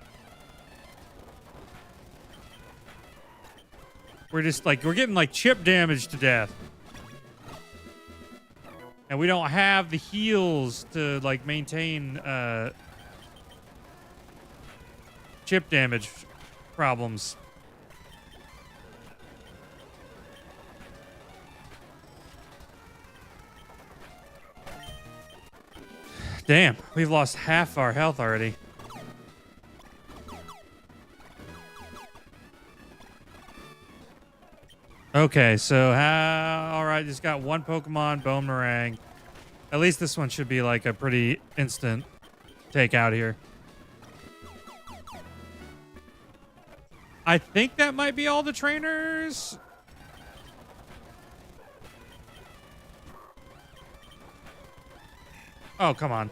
We're getting like chip damage to death. And we don't have the heals to like maintain chip damage problems. Damn, we've lost half our health already. Okay, so all right, just got one Pokemon, Bone Meringue. At least this one should be like a pretty instant take out here. I think that might be all the trainers. Oh, come on.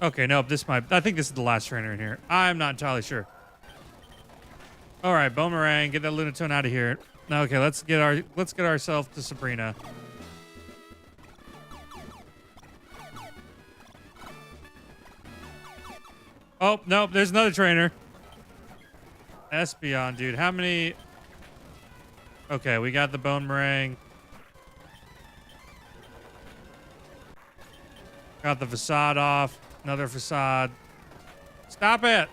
Okay, nope, I think this is the last trainer in here. I'm not entirely sure. All right, Bone Meringue, get that Lunatone out of here. Okay, let's get ourselves to Sabrina. Oh, nope, there's another trainer. Espeon, dude. How many? Okay, we got the Bone Meringue. Got the facade off. Another facade. Stop it!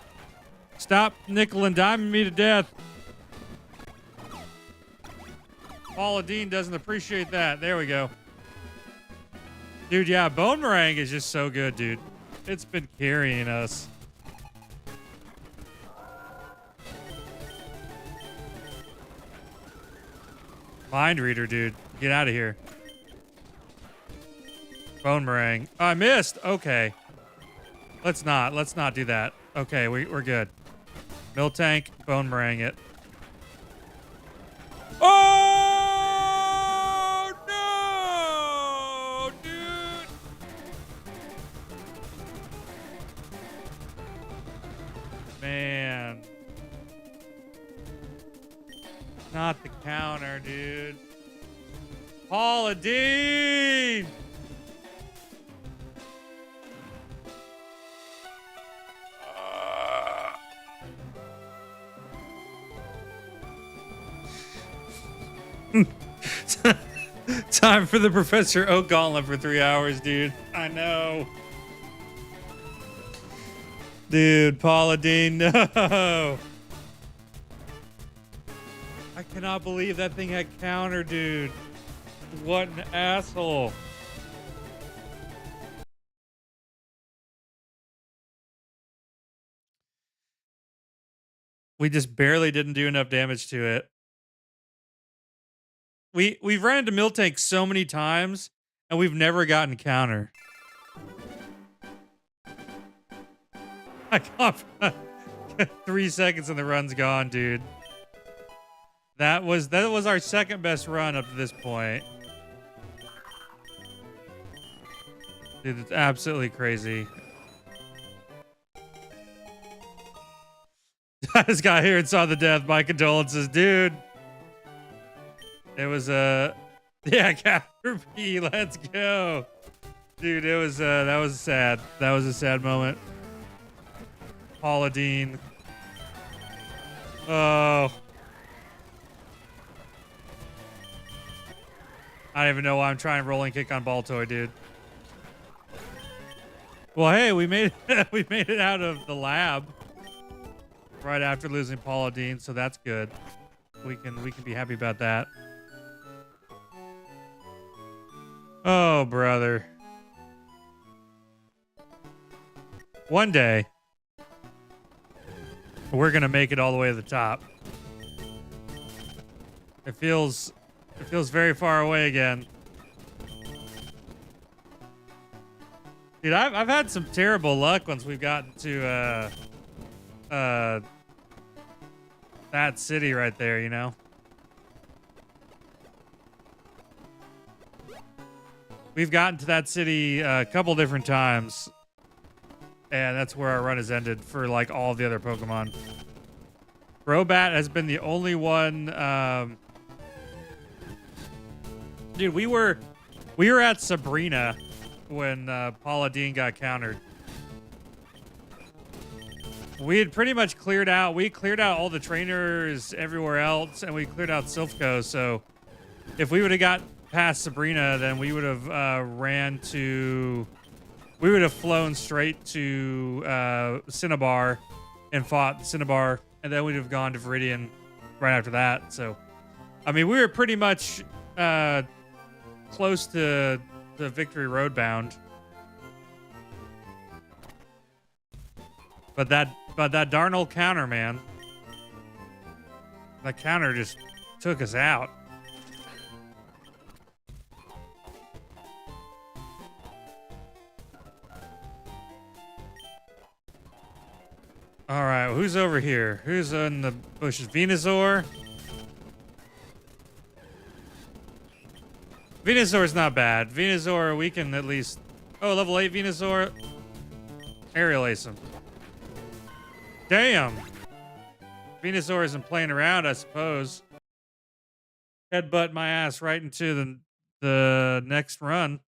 Stop nickel and diming me to death. Paula Dean doesn't appreciate that. There we go. Dude, yeah, Bone Meringue is just so good, dude. It's been carrying us. Mind Reader, dude. Get out of here. Bone Meringue. Oh, I missed. Okay. Let's not do that. Okay, we're good. Miltank, Bone Meringue it. Oh no, dude! Man. Not the counter, dude. Paula Dean! Time for the Professor Oak Gauntlet for 3 hours, dude. I know. Dude, Paula Dean, no. I cannot believe that thing had counter, dude. What an asshole. We just barely didn't do enough damage to it. We've ran into Miltank so many times, and we've never gotten counter. I got 3 seconds and the run's gone, dude. That was our second best run up to this point. Dude, it's absolutely crazy. I just got here and saw the death. My condolences, dude. It was yeah, Captain P, let's go. Dude, it was that was sad. That was a sad moment. Paula Dean. Oh. I don't even know why I'm trying rolling kick on Baltoy, dude. Well, hey, we made it, we made it out of the lab right after losing Paula Dean, so that's good. We can be happy about that. Oh, brother. One day, we're gonna make it all the way to the top. It feels very far away again. Dude, I've had some terrible luck once we've gotten to that city right there, you know? We've gotten to that city a couple different times, and that's where our run has ended for like all the other Pokemon. Crobat has been the only one. Dude, we were at Sabrina when Paula Dean got countered. We had pretty much cleared out. We cleared out all the trainers everywhere else, and we cleared out Silphco. So if we would have got past Sabrina, then we would have we would have flown straight to Cinnabar and fought Cinnabar, and then we'd have gone to Viridian right after that. So, I mean, we were pretty much close to the Victory Road bound. But that darn old counter, man. That counter just took us out. All right, who's over here? Who's in the bushes? Venusaur? Venusaur's not bad. Venusaur, we can at least... Oh, level 8 Venusaur. Aerial Ace him. Damn. Venusaur isn't playing around, I suppose. Headbutt my ass right into the next run.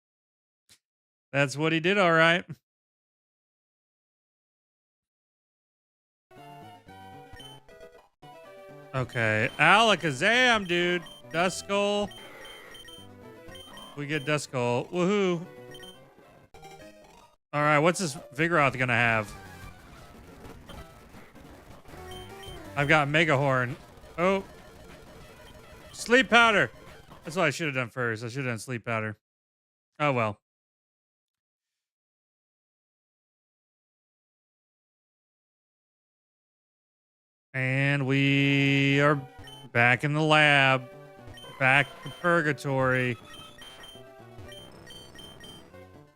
That's what he did, all right. Okay, Alakazam, dude. Duskull. We get Duskull. Woohoo. All right, what's this Vigoroth gonna have? I've got Mega Horn. Oh. Sleep Powder. That's what I should have done first. I should have done Sleep Powder. Oh, well. And we are back in the lab. Back to Purgatory.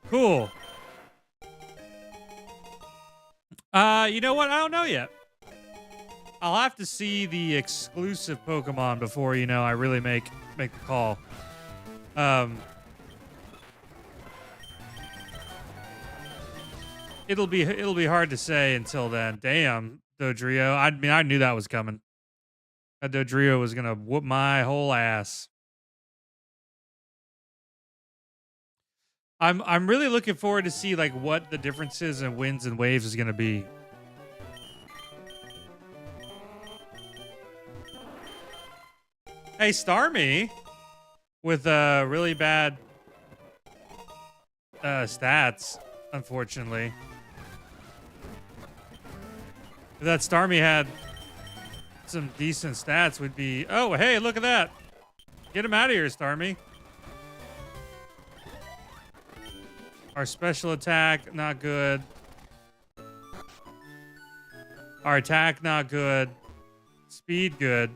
Cool. You know what? I don't know yet. I'll have to see the exclusive Pokemon before, you know, I really make the call. It'll be hard to say until then. Damn, Dodrio. I mean, I knew that was coming. That Dodrio was gonna whoop my whole ass. I'm really looking forward to see like what the differences in winds and waves is gonna be. Hey, Starmie, with really bad stats, unfortunately. If that Starmie had some decent stats, we'd be... Oh, hey, look at that. Get him out of here, Starmie. Our special attack, not good. Our attack, not good. Speed, good.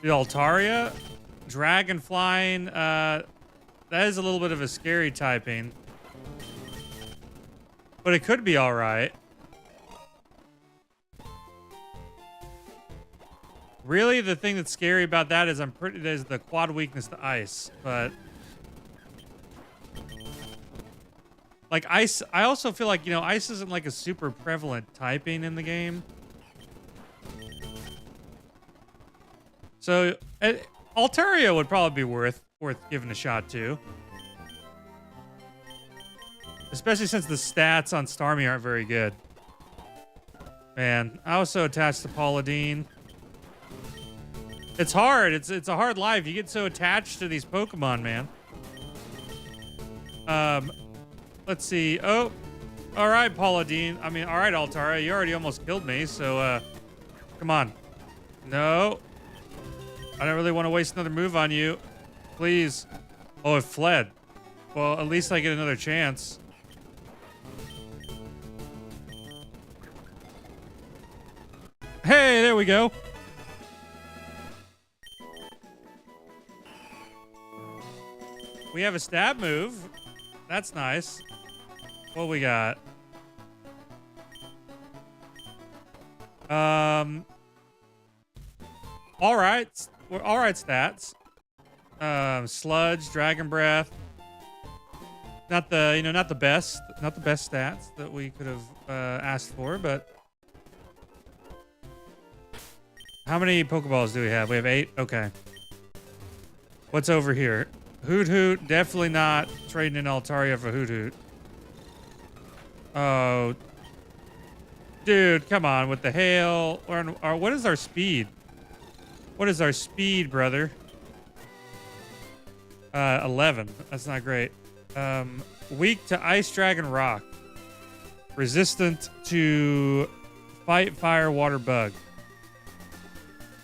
The Altaria, Dragon Flying, that is a little bit of a scary typing. but it could be all right. Really, the thing that's scary about that is there's the quad weakness to ice, but like ice, I also feel like, you know, ice isn't like a super prevalent typing in the game. So Altaria would probably be worth giving a shot to. Especially since the stats on Starmie aren't very good. Man, I was so attached to Pauladine. It's hard. It's a hard life. You get so attached to these Pokemon, man. Let's see. Oh, all right, Pauladine. I mean, all right, Altaria. You already almost killed me, so come on. No. I don't really want to waste another move on you. Please. Oh, it fled. Well, at least I get another chance. Hey, there we go. We have a stab move. That's nice. What we got? All right. All right stats. Sludge, Dragon Breath. Not the best stats that we could have asked for, but how many Pokeballs do we have? We have 8. Okay. What's over here? Hoot Hoot. Definitely not trading in Altaria for Hoot Hoot. Oh, dude, come on with the hail. Or what is our speed? What is our speed, brother? 11. That's not great. Weak to Ice Dragon Rock. Resistant to Fight Fire Water Bug.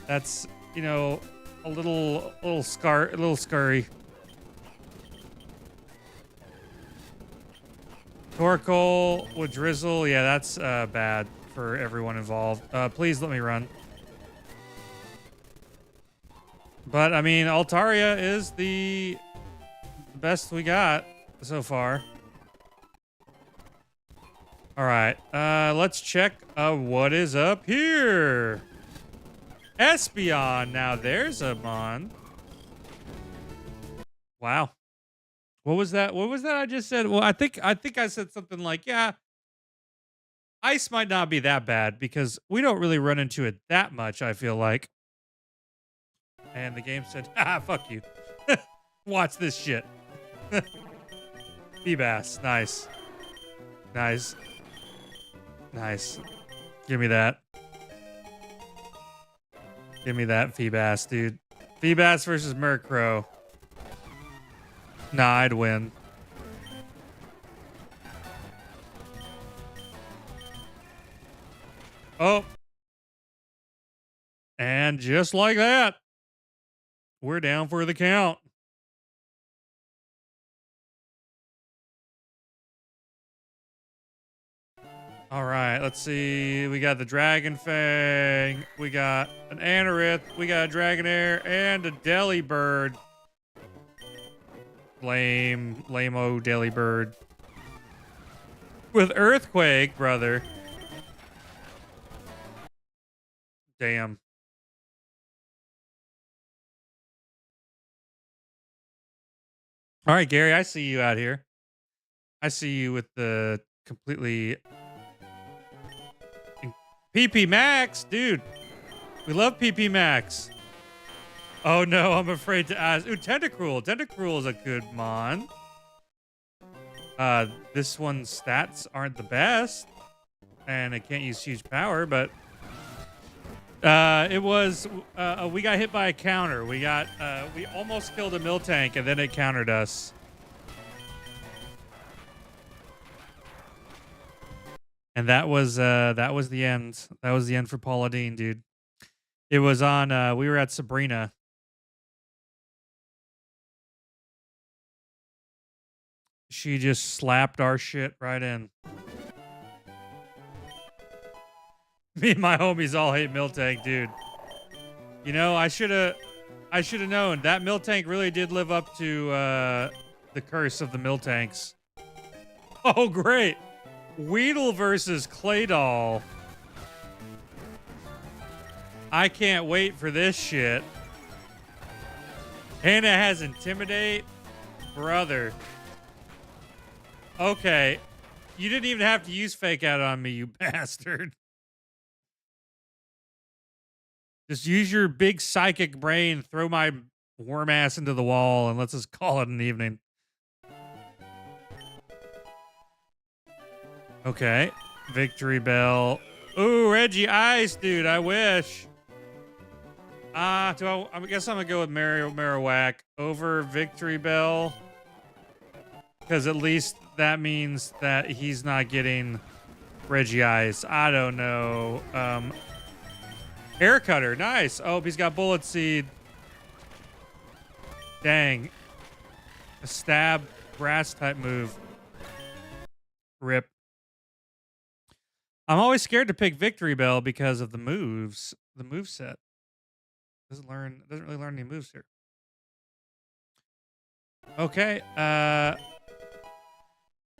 That's, you know, a little scurry. Torkoal with Drizzle. Yeah, that's bad for everyone involved. Please let me run. But I mean, Altaria is the best we got so far. All right, let's check what is up here. Espeon. Now there's a Mon. Wow. What was that? What was that I just said? Well, I think I said something like, yeah, ice might not be that bad because we don't really run into it that much, I feel like. And the game said, ah, fuck you. Watch this shit. Feebas. Nice. Nice. Nice. Give me that. Give me that, Feebas, dude. Feebas versus Murkrow. Nah, I'd win. Oh. And just like that, we're down for the count. All right, let's see. We got the Dragon Fang. We got an Anorith. We got a Dragonair and a Delibird. Lame-o Delibird. With Earthquake, brother. Damn. All right, Gary, I see you out here. I see you with the completely... PP Max, dude. We love PP Max. Oh no, I'm afraid to ask. Ooh, Tentacruel. Tentacruel is a good Mon. This one's stats aren't the best, and it can't use huge power, but it was we got hit by a counter. We almost killed a Miltank, and then it countered us. And that was the end. That was the end for Pauladine, dude. It was on we were at Sabrina. She just slapped our shit right in. Me and my homies all hate Miltank, dude. You know, I should have known. That Miltank really did live up to the curse of the Miltanks. Oh, great. Weedle versus Claydol. I can't wait for this shit. Hannah has Intimidate. Brother. Okay. You didn't even have to use Fake Out on me, you bastard. Just use your big psychic brain, throw my worm ass into the wall, and let's just call it an evening. Okay. Victory Bell. Ooh, Reggie Ice, dude. I wish. I guess I'm going to go with Marowak over Victory Bell. Because at least that means that he's not getting Reggie Ice. I don't know. Air Cutter. Nice. Oh, he's got Bullet Seed. Dang. A stab grass type move. Rip. I'm always scared to pick Victory Bell because of the moves. The move set. Doesn't really learn any moves here. Okay.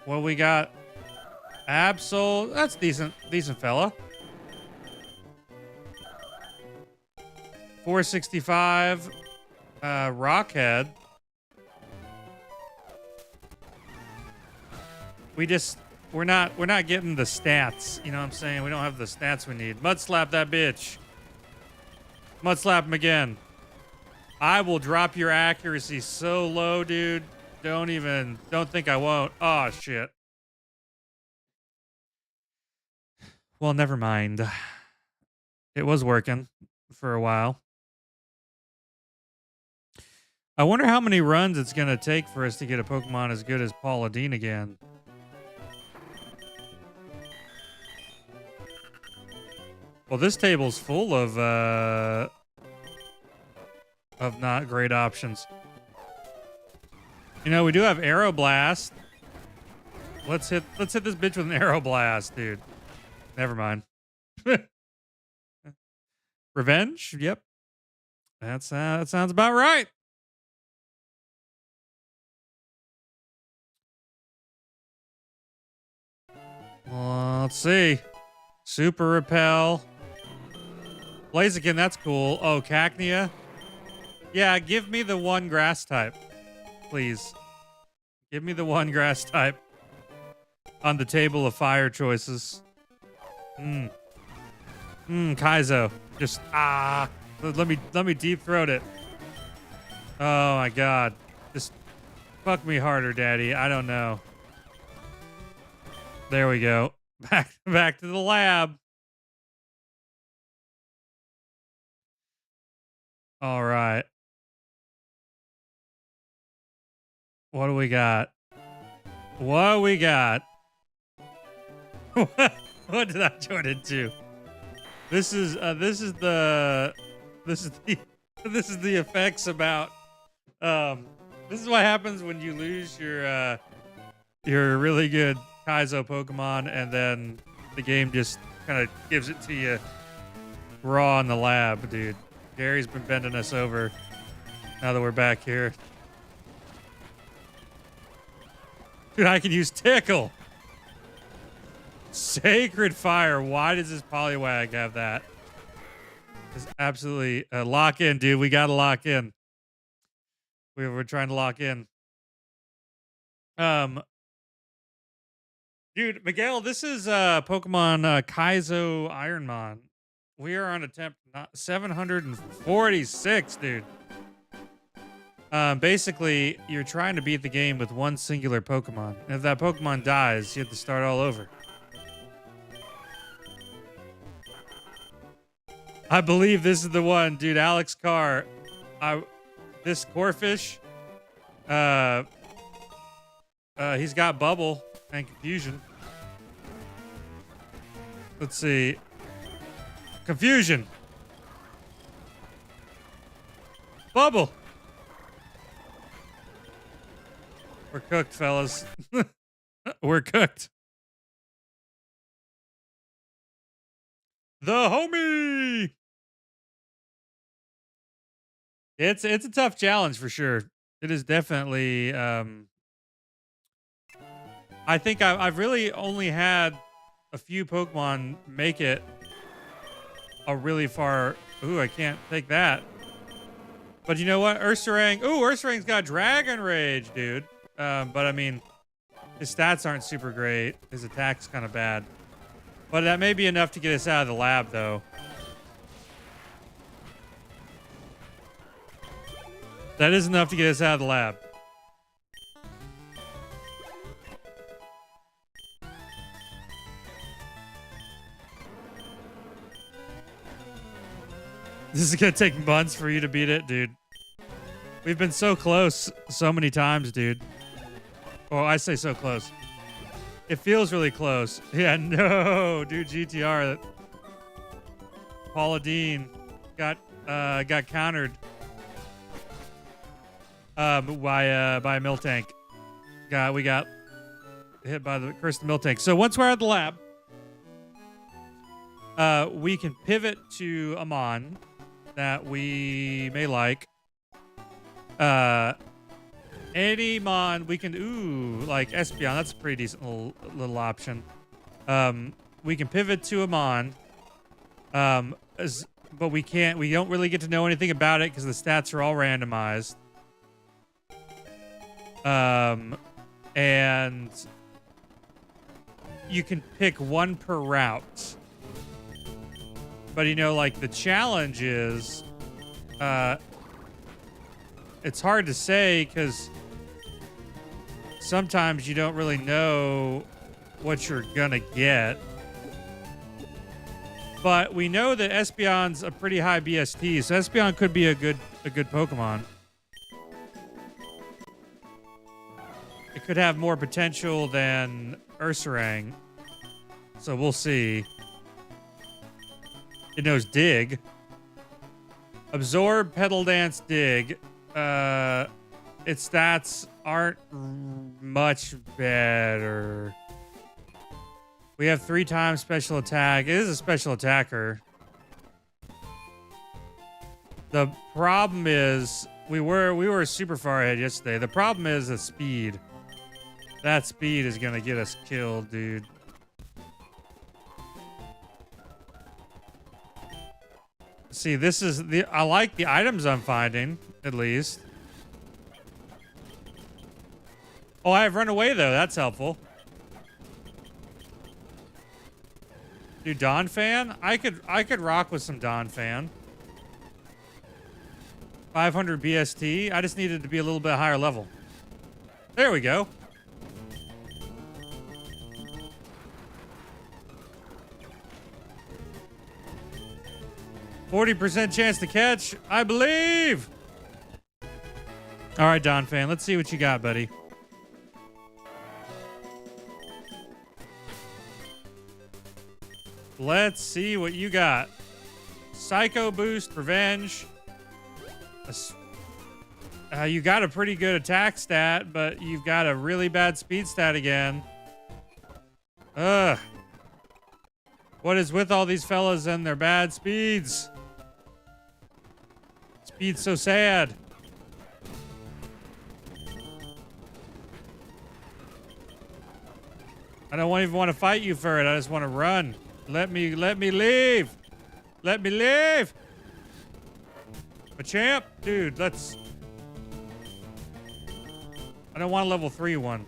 Well, we got Absol. That's decent fella. 465. Rockhead. We're not getting the stats. You know what I'm saying? We don't have the stats we need. Mud slap that bitch. Mud slap him again. I will drop your accuracy so low, dude. Don't think I won't. Oh, shit. Well, never mind. It was working for a while. I wonder how many runs it's going to take for us to get a Pokemon as good as Paula Deen again. Well, this table's full of not great options. You know, we do have Aeroblast. Let's hit this bitch with an Aeroblast, dude. Never mind. Revenge? Yep. That sounds about right. Let's see. Super Repel. Blaziken, that's cool. Oh, Cacnea. Yeah, give me the one grass type. Please. Give me the one grass type on the table of fire choices. Kaizo. Just let me deep throat it. Oh my god. Just fuck me harder, daddy. I don't know. There we go. Back to the lab. All right. What do we got? What we got? What did I join into? This is the effects about this is what happens when you lose your really good Kaizo Pokemon and then the game just kind of gives it to you raw in the lab, dude. Gary's been bending us over now that we're back here. Dude, I can use Tickle. Sacred Fire. Why does this Poliwag have that? It's absolutely lock in, dude. We got to lock in. We're trying to lock in. Dude, Miguel, this is Pokemon Kaizo IronMON. We are on attempt 746, dude. Basically, you're trying to beat the game with one singular Pokemon. And if that Pokemon dies, you have to start all over. I believe this is the one, dude. Alex Carr. This Corphish. He's got Bubble and Confusion. Let's see. Confusion. Bubble. We're cooked, fellas. We're cooked. The homie. It's a tough challenge for sure. It is definitely I think I've really only had a few Pokemon make it a really far. Ooh, I can't take that. But you know what? Ursaring. Ooh, Ursarang's got Dragon Rage, dude. But I mean, his stats aren't super great. His attack's kind of bad. But that may be enough to get us out of the lab, though. That is enough to get us out of the lab. This is gonna take months for you to beat it, dude. We've been so close so many times, dude. Oh, I say so close. It feels really close. Yeah, no, dude. GTR. Paula Dean got countered by a Miltank. We got hit by the cursed Miltank. So once we're at the lab, we can pivot to a Mon that we may like. Any Mon we can, like Espeon. That's a pretty decent little option. We can pivot to a Mon. But we don't really get to know anything about it because the stats are all randomized. And you can pick one per route. But you know, like the challenge is, it's hard to say because sometimes you don't really know what you're gonna get. But we know that Espeon's a pretty high BST, so Espeon could be a good Pokemon. It could have more potential than Ursarang. So we'll see. It knows Dig. Absorb, Petal Dance, Dig. Its stats aren't much better. We have 3 times special attack. It is a special attacker. The problem is we were super far ahead yesterday. The problem is the speed. That speed is gonna get us killed, dude. See, this is I like the items I'm finding, at least. Oh, I have run away though. That's helpful. Dude, Dawn Fan? I could rock with some Dawn Fan. 500 BST. I just needed to be a little bit higher level. There we go. %40 chance to catch. I believe. All right, Dawn Fan. Let's see what you got, buddy. Let's see what you got. Psycho Boost, Revenge. You got a pretty good attack stat, but you've got a really bad speed stat again. Ugh. What is with all these fellas and their bad speeds? Speed's so sad. I don't even want to fight you for it. I just want to run. Let me leave. Let me leave. Machamp, dude, let's. I don't want a level 3 one.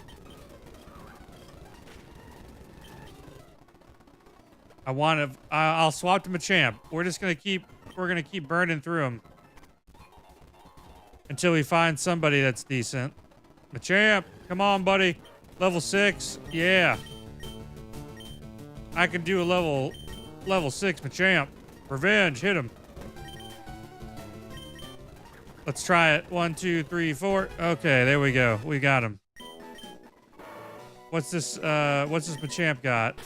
I'll swap to Machamp. We're gonna keep burning through them until we find somebody that's decent. Machamp, come on, buddy. Level 6, yeah. I can do a level 6 Machamp. Revenge, hit him. Let's try it. 1, 2, 3, 4. Okay, there we go. We got him. What's this Machamp got?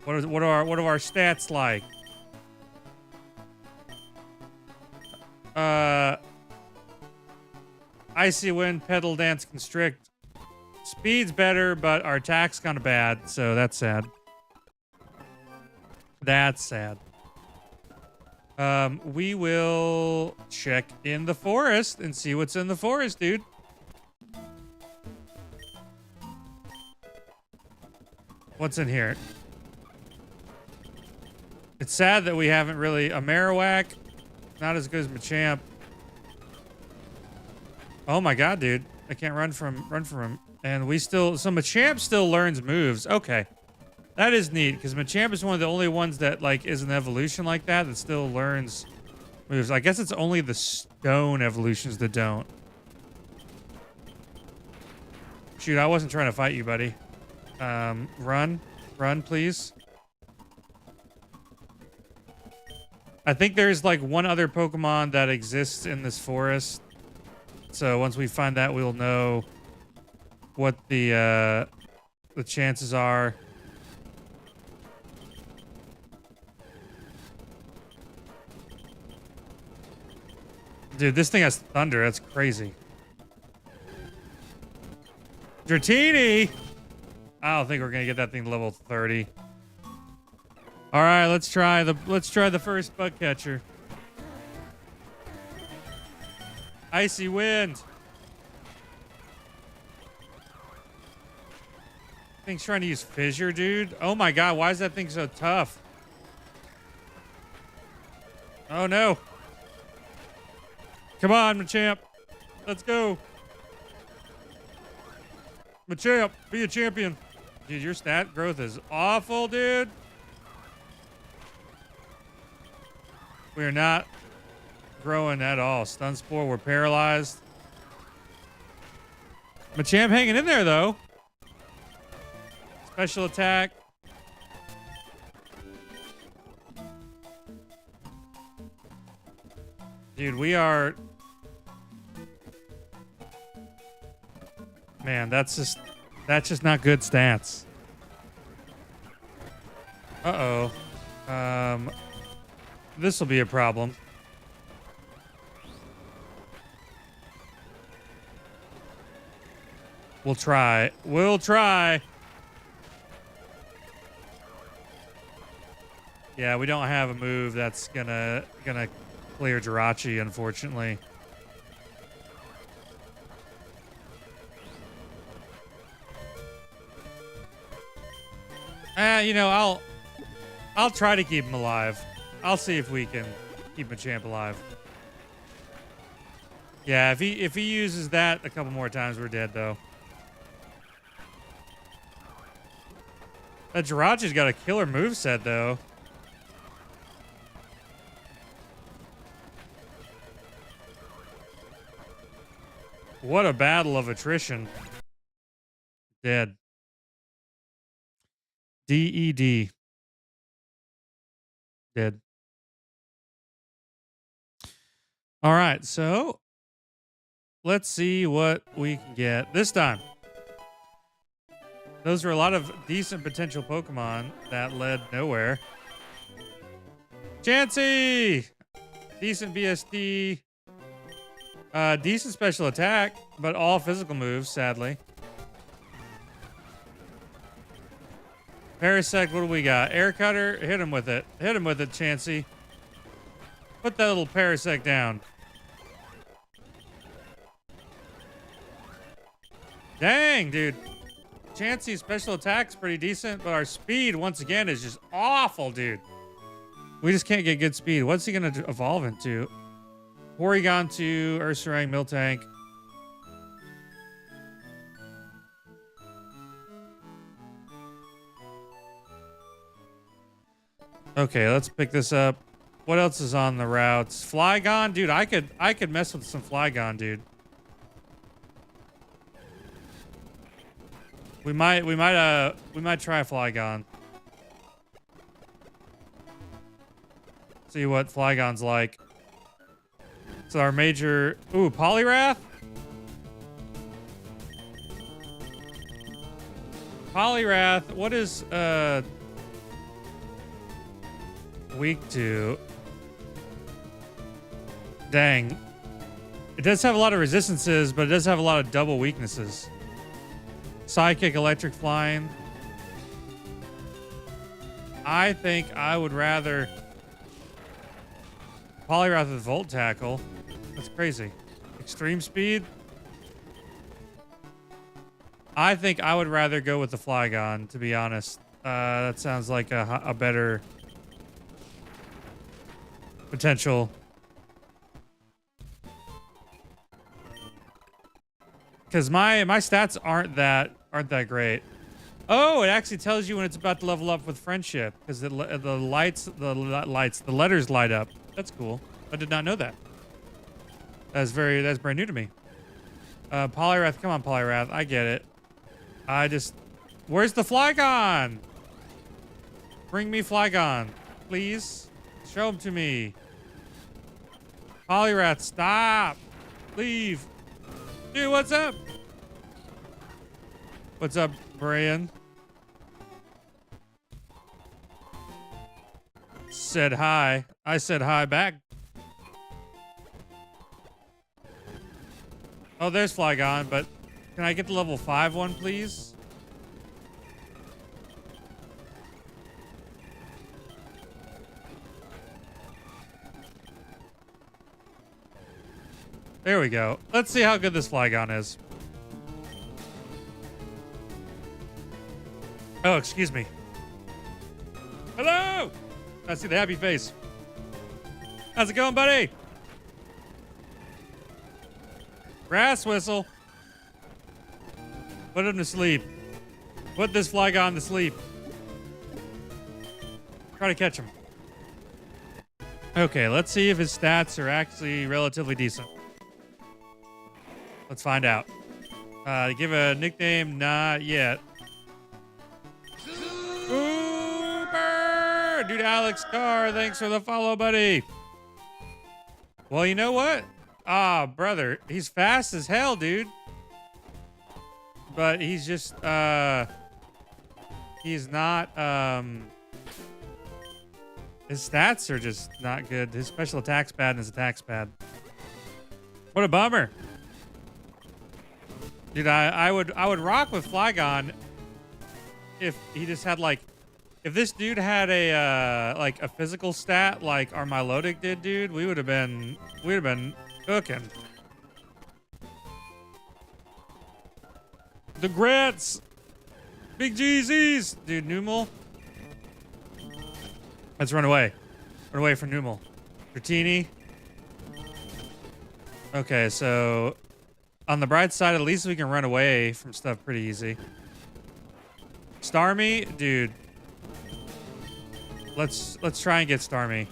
What are our stats like? Icy Wind, Petal Dance, Constrict. Speed's better, but our attack's kind of bad, so that's sad. That's sad. We will check in the forest and see what's in the forest, dude. What's in here? It's sad that we haven't really... A Marowak, not as good as Machamp. Oh my god, dude. I can't run from him. And we still... So Machamp still learns moves. Okay. That is neat, because Machamp is one of the only ones that, like, is an evolution like that still learns moves. I guess it's only the stone evolutions that don't. Shoot, I wasn't trying to fight you, buddy. Run. Run, please. I think there's, like, one other Pokemon that exists in this forest. So once we find that, we'll know what the chances are. Dude, this thing has thunder. That's crazy. Dratini! I don't think we're gonna get that thing to level 30. All right, let's try the first bug catcher. Icy wind. Thing's trying to use fissure, dude. Oh my god, why is that thing so tough? Oh no. Come on, Machamp. Let's go. Machamp, be a champion. Dude, your stat growth is awful, dude. We are not growing at all. Stun Spore, we're paralyzed. Machamp hanging in there, though. Special attack. Dude, we are... Man, that's just not good stats. Uh-oh. This will be a problem. We'll try. We'll try. Yeah, we don't have a move that's gonna clear Jirachi, unfortunately. You know, I'll try to keep him alive. I'll see if we can keep Machamp alive. Yeah, if he uses that a couple more times, we're dead though. That Jirachi's got a killer moveset though. What a battle of attrition. Dead. DED. Dead. All right, so let's see what we can get this time. Those are a lot of decent potential Pokemon that led nowhere. Chansey! Decent VSD. Decent special attack, but all physical moves, sadly. Parasect, what do we got? Air Cutter, hit him with it. Hit him with it, Chansey. Put that little Parasect down. Dang, dude. Chansey's special attack's pretty decent, but our speed, once again, is just awful, dude. We just can't get good speed. What's he going to evolve into? Porygon to Ursaring, Miltank. Okay, let's pick this up. What else is on the routes? Flygon, dude. I could mess with some Flygon, dude. We might try Flygon. See what Flygon's like. So our major... Ooh, Poliwrath? Poliwrath, what is weak to? Dang. It does have a lot of resistances, but it does have a lot of double weaknesses. Psychic, Electric, Flying. I think I would rather Poliwrath with Volt Tackle. That's crazy. Extreme Speed. I think I would rather go with the Flygon, to be honest. That sounds like a better potential. Because my stats aren't that great. Oh, it actually tells you when it's about to level up with friendship because the letters light up. That's cool. I did not know that. That's brand new to me. Polyrath, come on, Polyrath. I get it. Where's the Flygon? Bring me Flygon, please. Show him to me. Polyrath, stop. Leave. Dude, what's up? What's up, Brian? Said hi. I said hi back. Oh, there's Flygon, but can I get the level 5 one, please? There we go. Let's see how good this Flygon is. Oh, excuse me. Hello! I see the happy face. How's it going, buddy? Grass whistle. Put him to sleep. Put this Flygon to sleep. Try to catch him. Okay, let's see if his stats are actually relatively decent. Let's find out. Give a nickname, not yet. Uber! Dude, Alex Carr, thanks for the follow, buddy. Well, you know what? Ah, brother, he's fast as hell, dude. But he's just, he's not, his stats are just not good. His special attack's bad and his attack's bad. What a bummer. Dude, I would rock with Flygon if he just had like, if this dude had a like a physical stat like our Milotic did, dude, we'd have been cooking. The Grats, Big GZs, dude. Numel, let's run away. Run away from Numel. Dratini. Okay, so on the bright side, at least we can run away from stuff pretty easy. Starmie, dude. Let's try and get Starmie.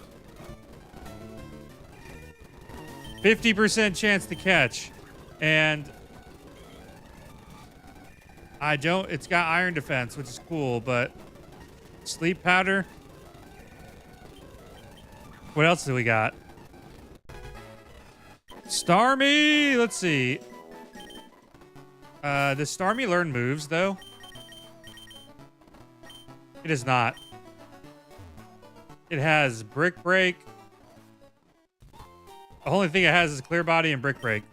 50% chance to catch. And it's got iron defense, which is cool, but sleep powder. What else do we got? Starmie, let's see. Does Starmie learn moves, though? It does not. It has Brick Break. The only thing it has is Clear Body and Brick Break.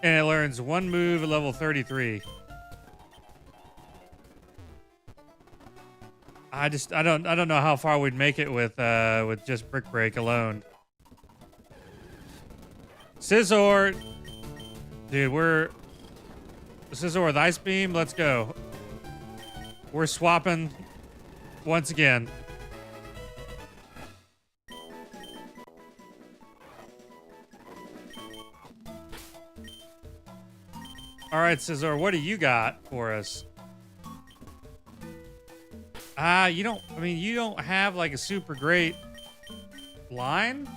And it learns one move at level 33. I don't know how far we'd make it with just Brick Break alone. Scizor. Dude, Scizor with Ice Beam. Let's go. We're swapping once again. All right, Scizor, what do you got for us? You don't have like a super great line.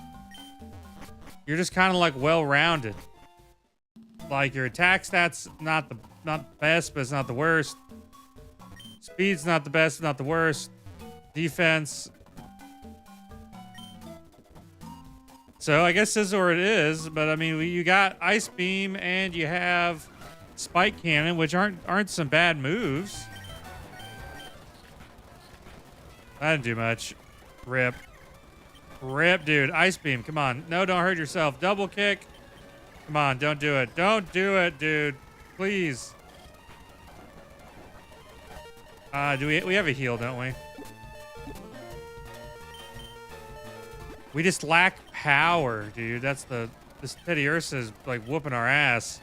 You're just kind of like well-rounded. Like your attack stats not the best, but it's not the worst. Speed's not the best, not the worst. Defense. So I guess Scizor it is, but I mean you got Ice Beam and you have Spike Cannon, which aren't some bad moves. I didn't do much. Rip. Rip, dude. Ice Beam, come on. No, don't hurt yourself. Double kick. Come on, don't do it. Don't do it, dude. Please. We have a heal, don't we? We just lack power, dude. This Teddy Ursa is like whooping our ass.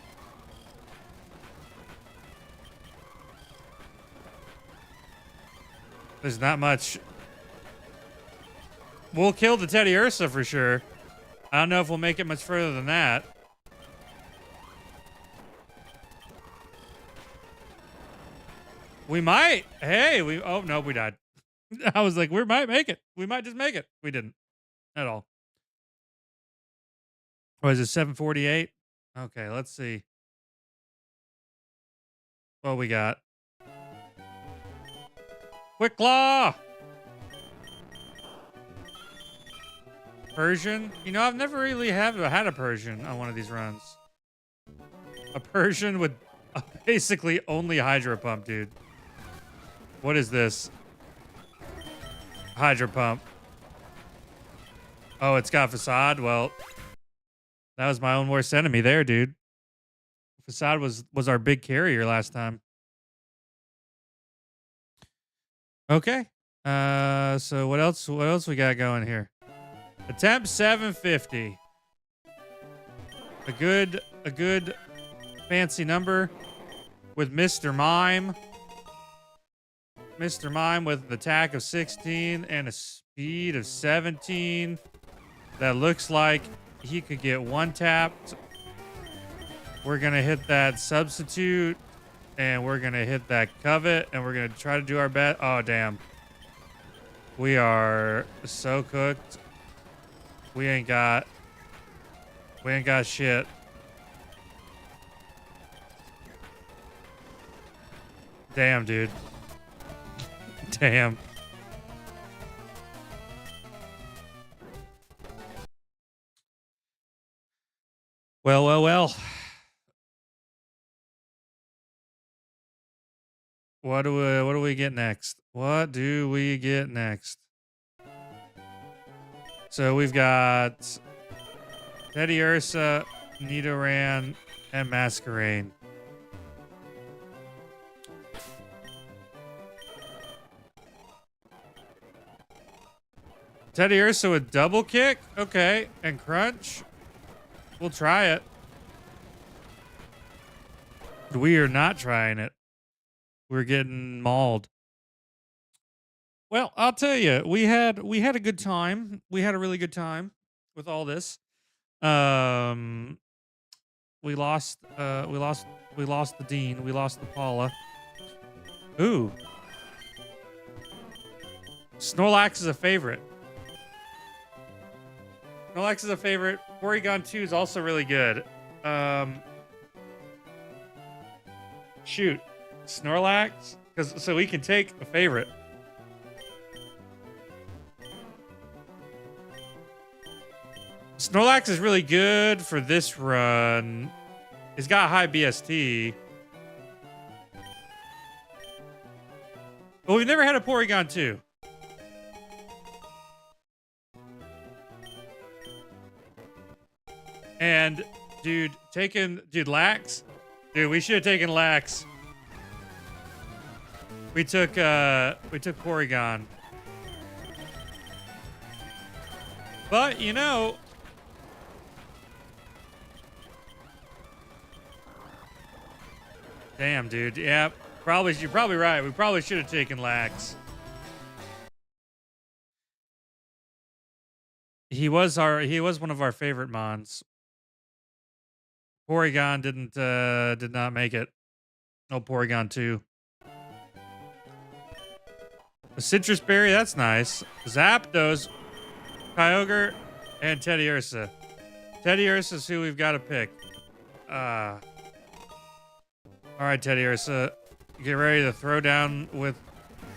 There's not much. We'll kill the Teddy Ursa for sure. I don't know if we'll make it much further than that. We might. Hey, oh no, we died. I was like, we might make it. We might just make it. We didn't at all. Was it 748? Okay, let's see. What we got? Quick Claw! Persian? You know, I've never really had a Persian on one of these runs. A Persian with basically only Hydro Pump, dude. What is this? Hydro Pump. Oh, it's got Facade? Well, that was my own worst enemy there, dude. Facade was our big carrier last time. Okay. So what else we got going here? Attempt 750. A good fancy number with Mr. Mime. Mr. Mime with an attack of 16 and a speed of 17. That looks like he could get one tapped. We're going to hit that substitute and we're going to hit that covet and we're going to try to do our best. Oh, damn. We are so cooked. We ain't got shit. Damn, dude. Damn. Well. What do we get next? What do we get next? So we've got Teddy Ursa, Nidoran, and Masquerain. Teddy Ursa with double kick? Okay. And crunch? We'll try it. We are not trying it. We're getting mauled. Well, I'll tell you, we had a good time. We had a really good time with all this. We lost the Dean. We lost the Paula. Ooh. Snorlax is a favorite. Snorlax is a favorite. Porygon 2 is also really good. Shoot. Snorlax? So we can take a favorite. Snorlax is really good for this run. He's got high BST. But we've never had a Porygon 2. And, dude, Lax. Dude, we should have taken Lax. We took Porygon. But, you know, damn, dude. Yeah, you're probably right. We probably should have taken Lax. He was one of our favorite mons. Porygon did not make it. No Porygon 2. A Citrus Berry, that's nice. Zapdos, Kyogre, and Teddy Ursa. Teddy Ursa is who we've got to pick. All right, Teddy Ursa. Get ready to throw down with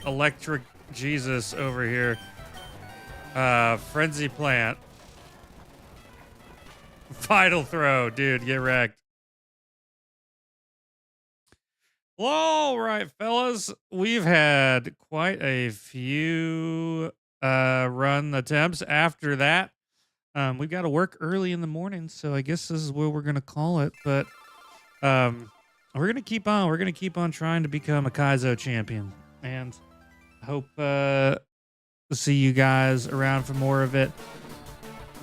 Electric Jesus over here. Frenzy Plant. Vital Throw. Dude, get wrecked. Well, all right, fellas. We've had quite a few run attempts. After that, we've got to work early in the morning, so I guess this is where we're going to call it. But we're going to keep on. We're going to keep on trying to become a Kaizo champion. And I hope to see you guys around for more of it.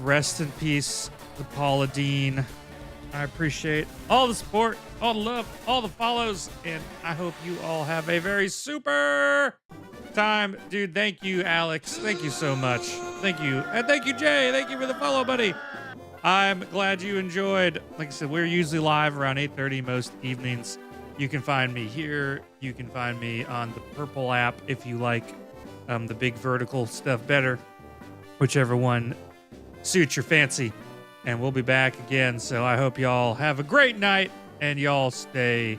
Rest in peace, the Paula Dean. I appreciate all the support, all the love, all the follows, and I hope you all have a very super time. Dude, thank you, Alex. Thank you so much. Thank you. And thank you, Jay. Thank you for the follow, buddy. I'm glad you enjoyed. Like I said, we're usually live around 8:30 most evenings. You can find me here. You can find me on the Purple app if you like the big vertical stuff better. Whichever one suits your fancy. And we'll be back again. So I hope y'all have a great night and y'all stay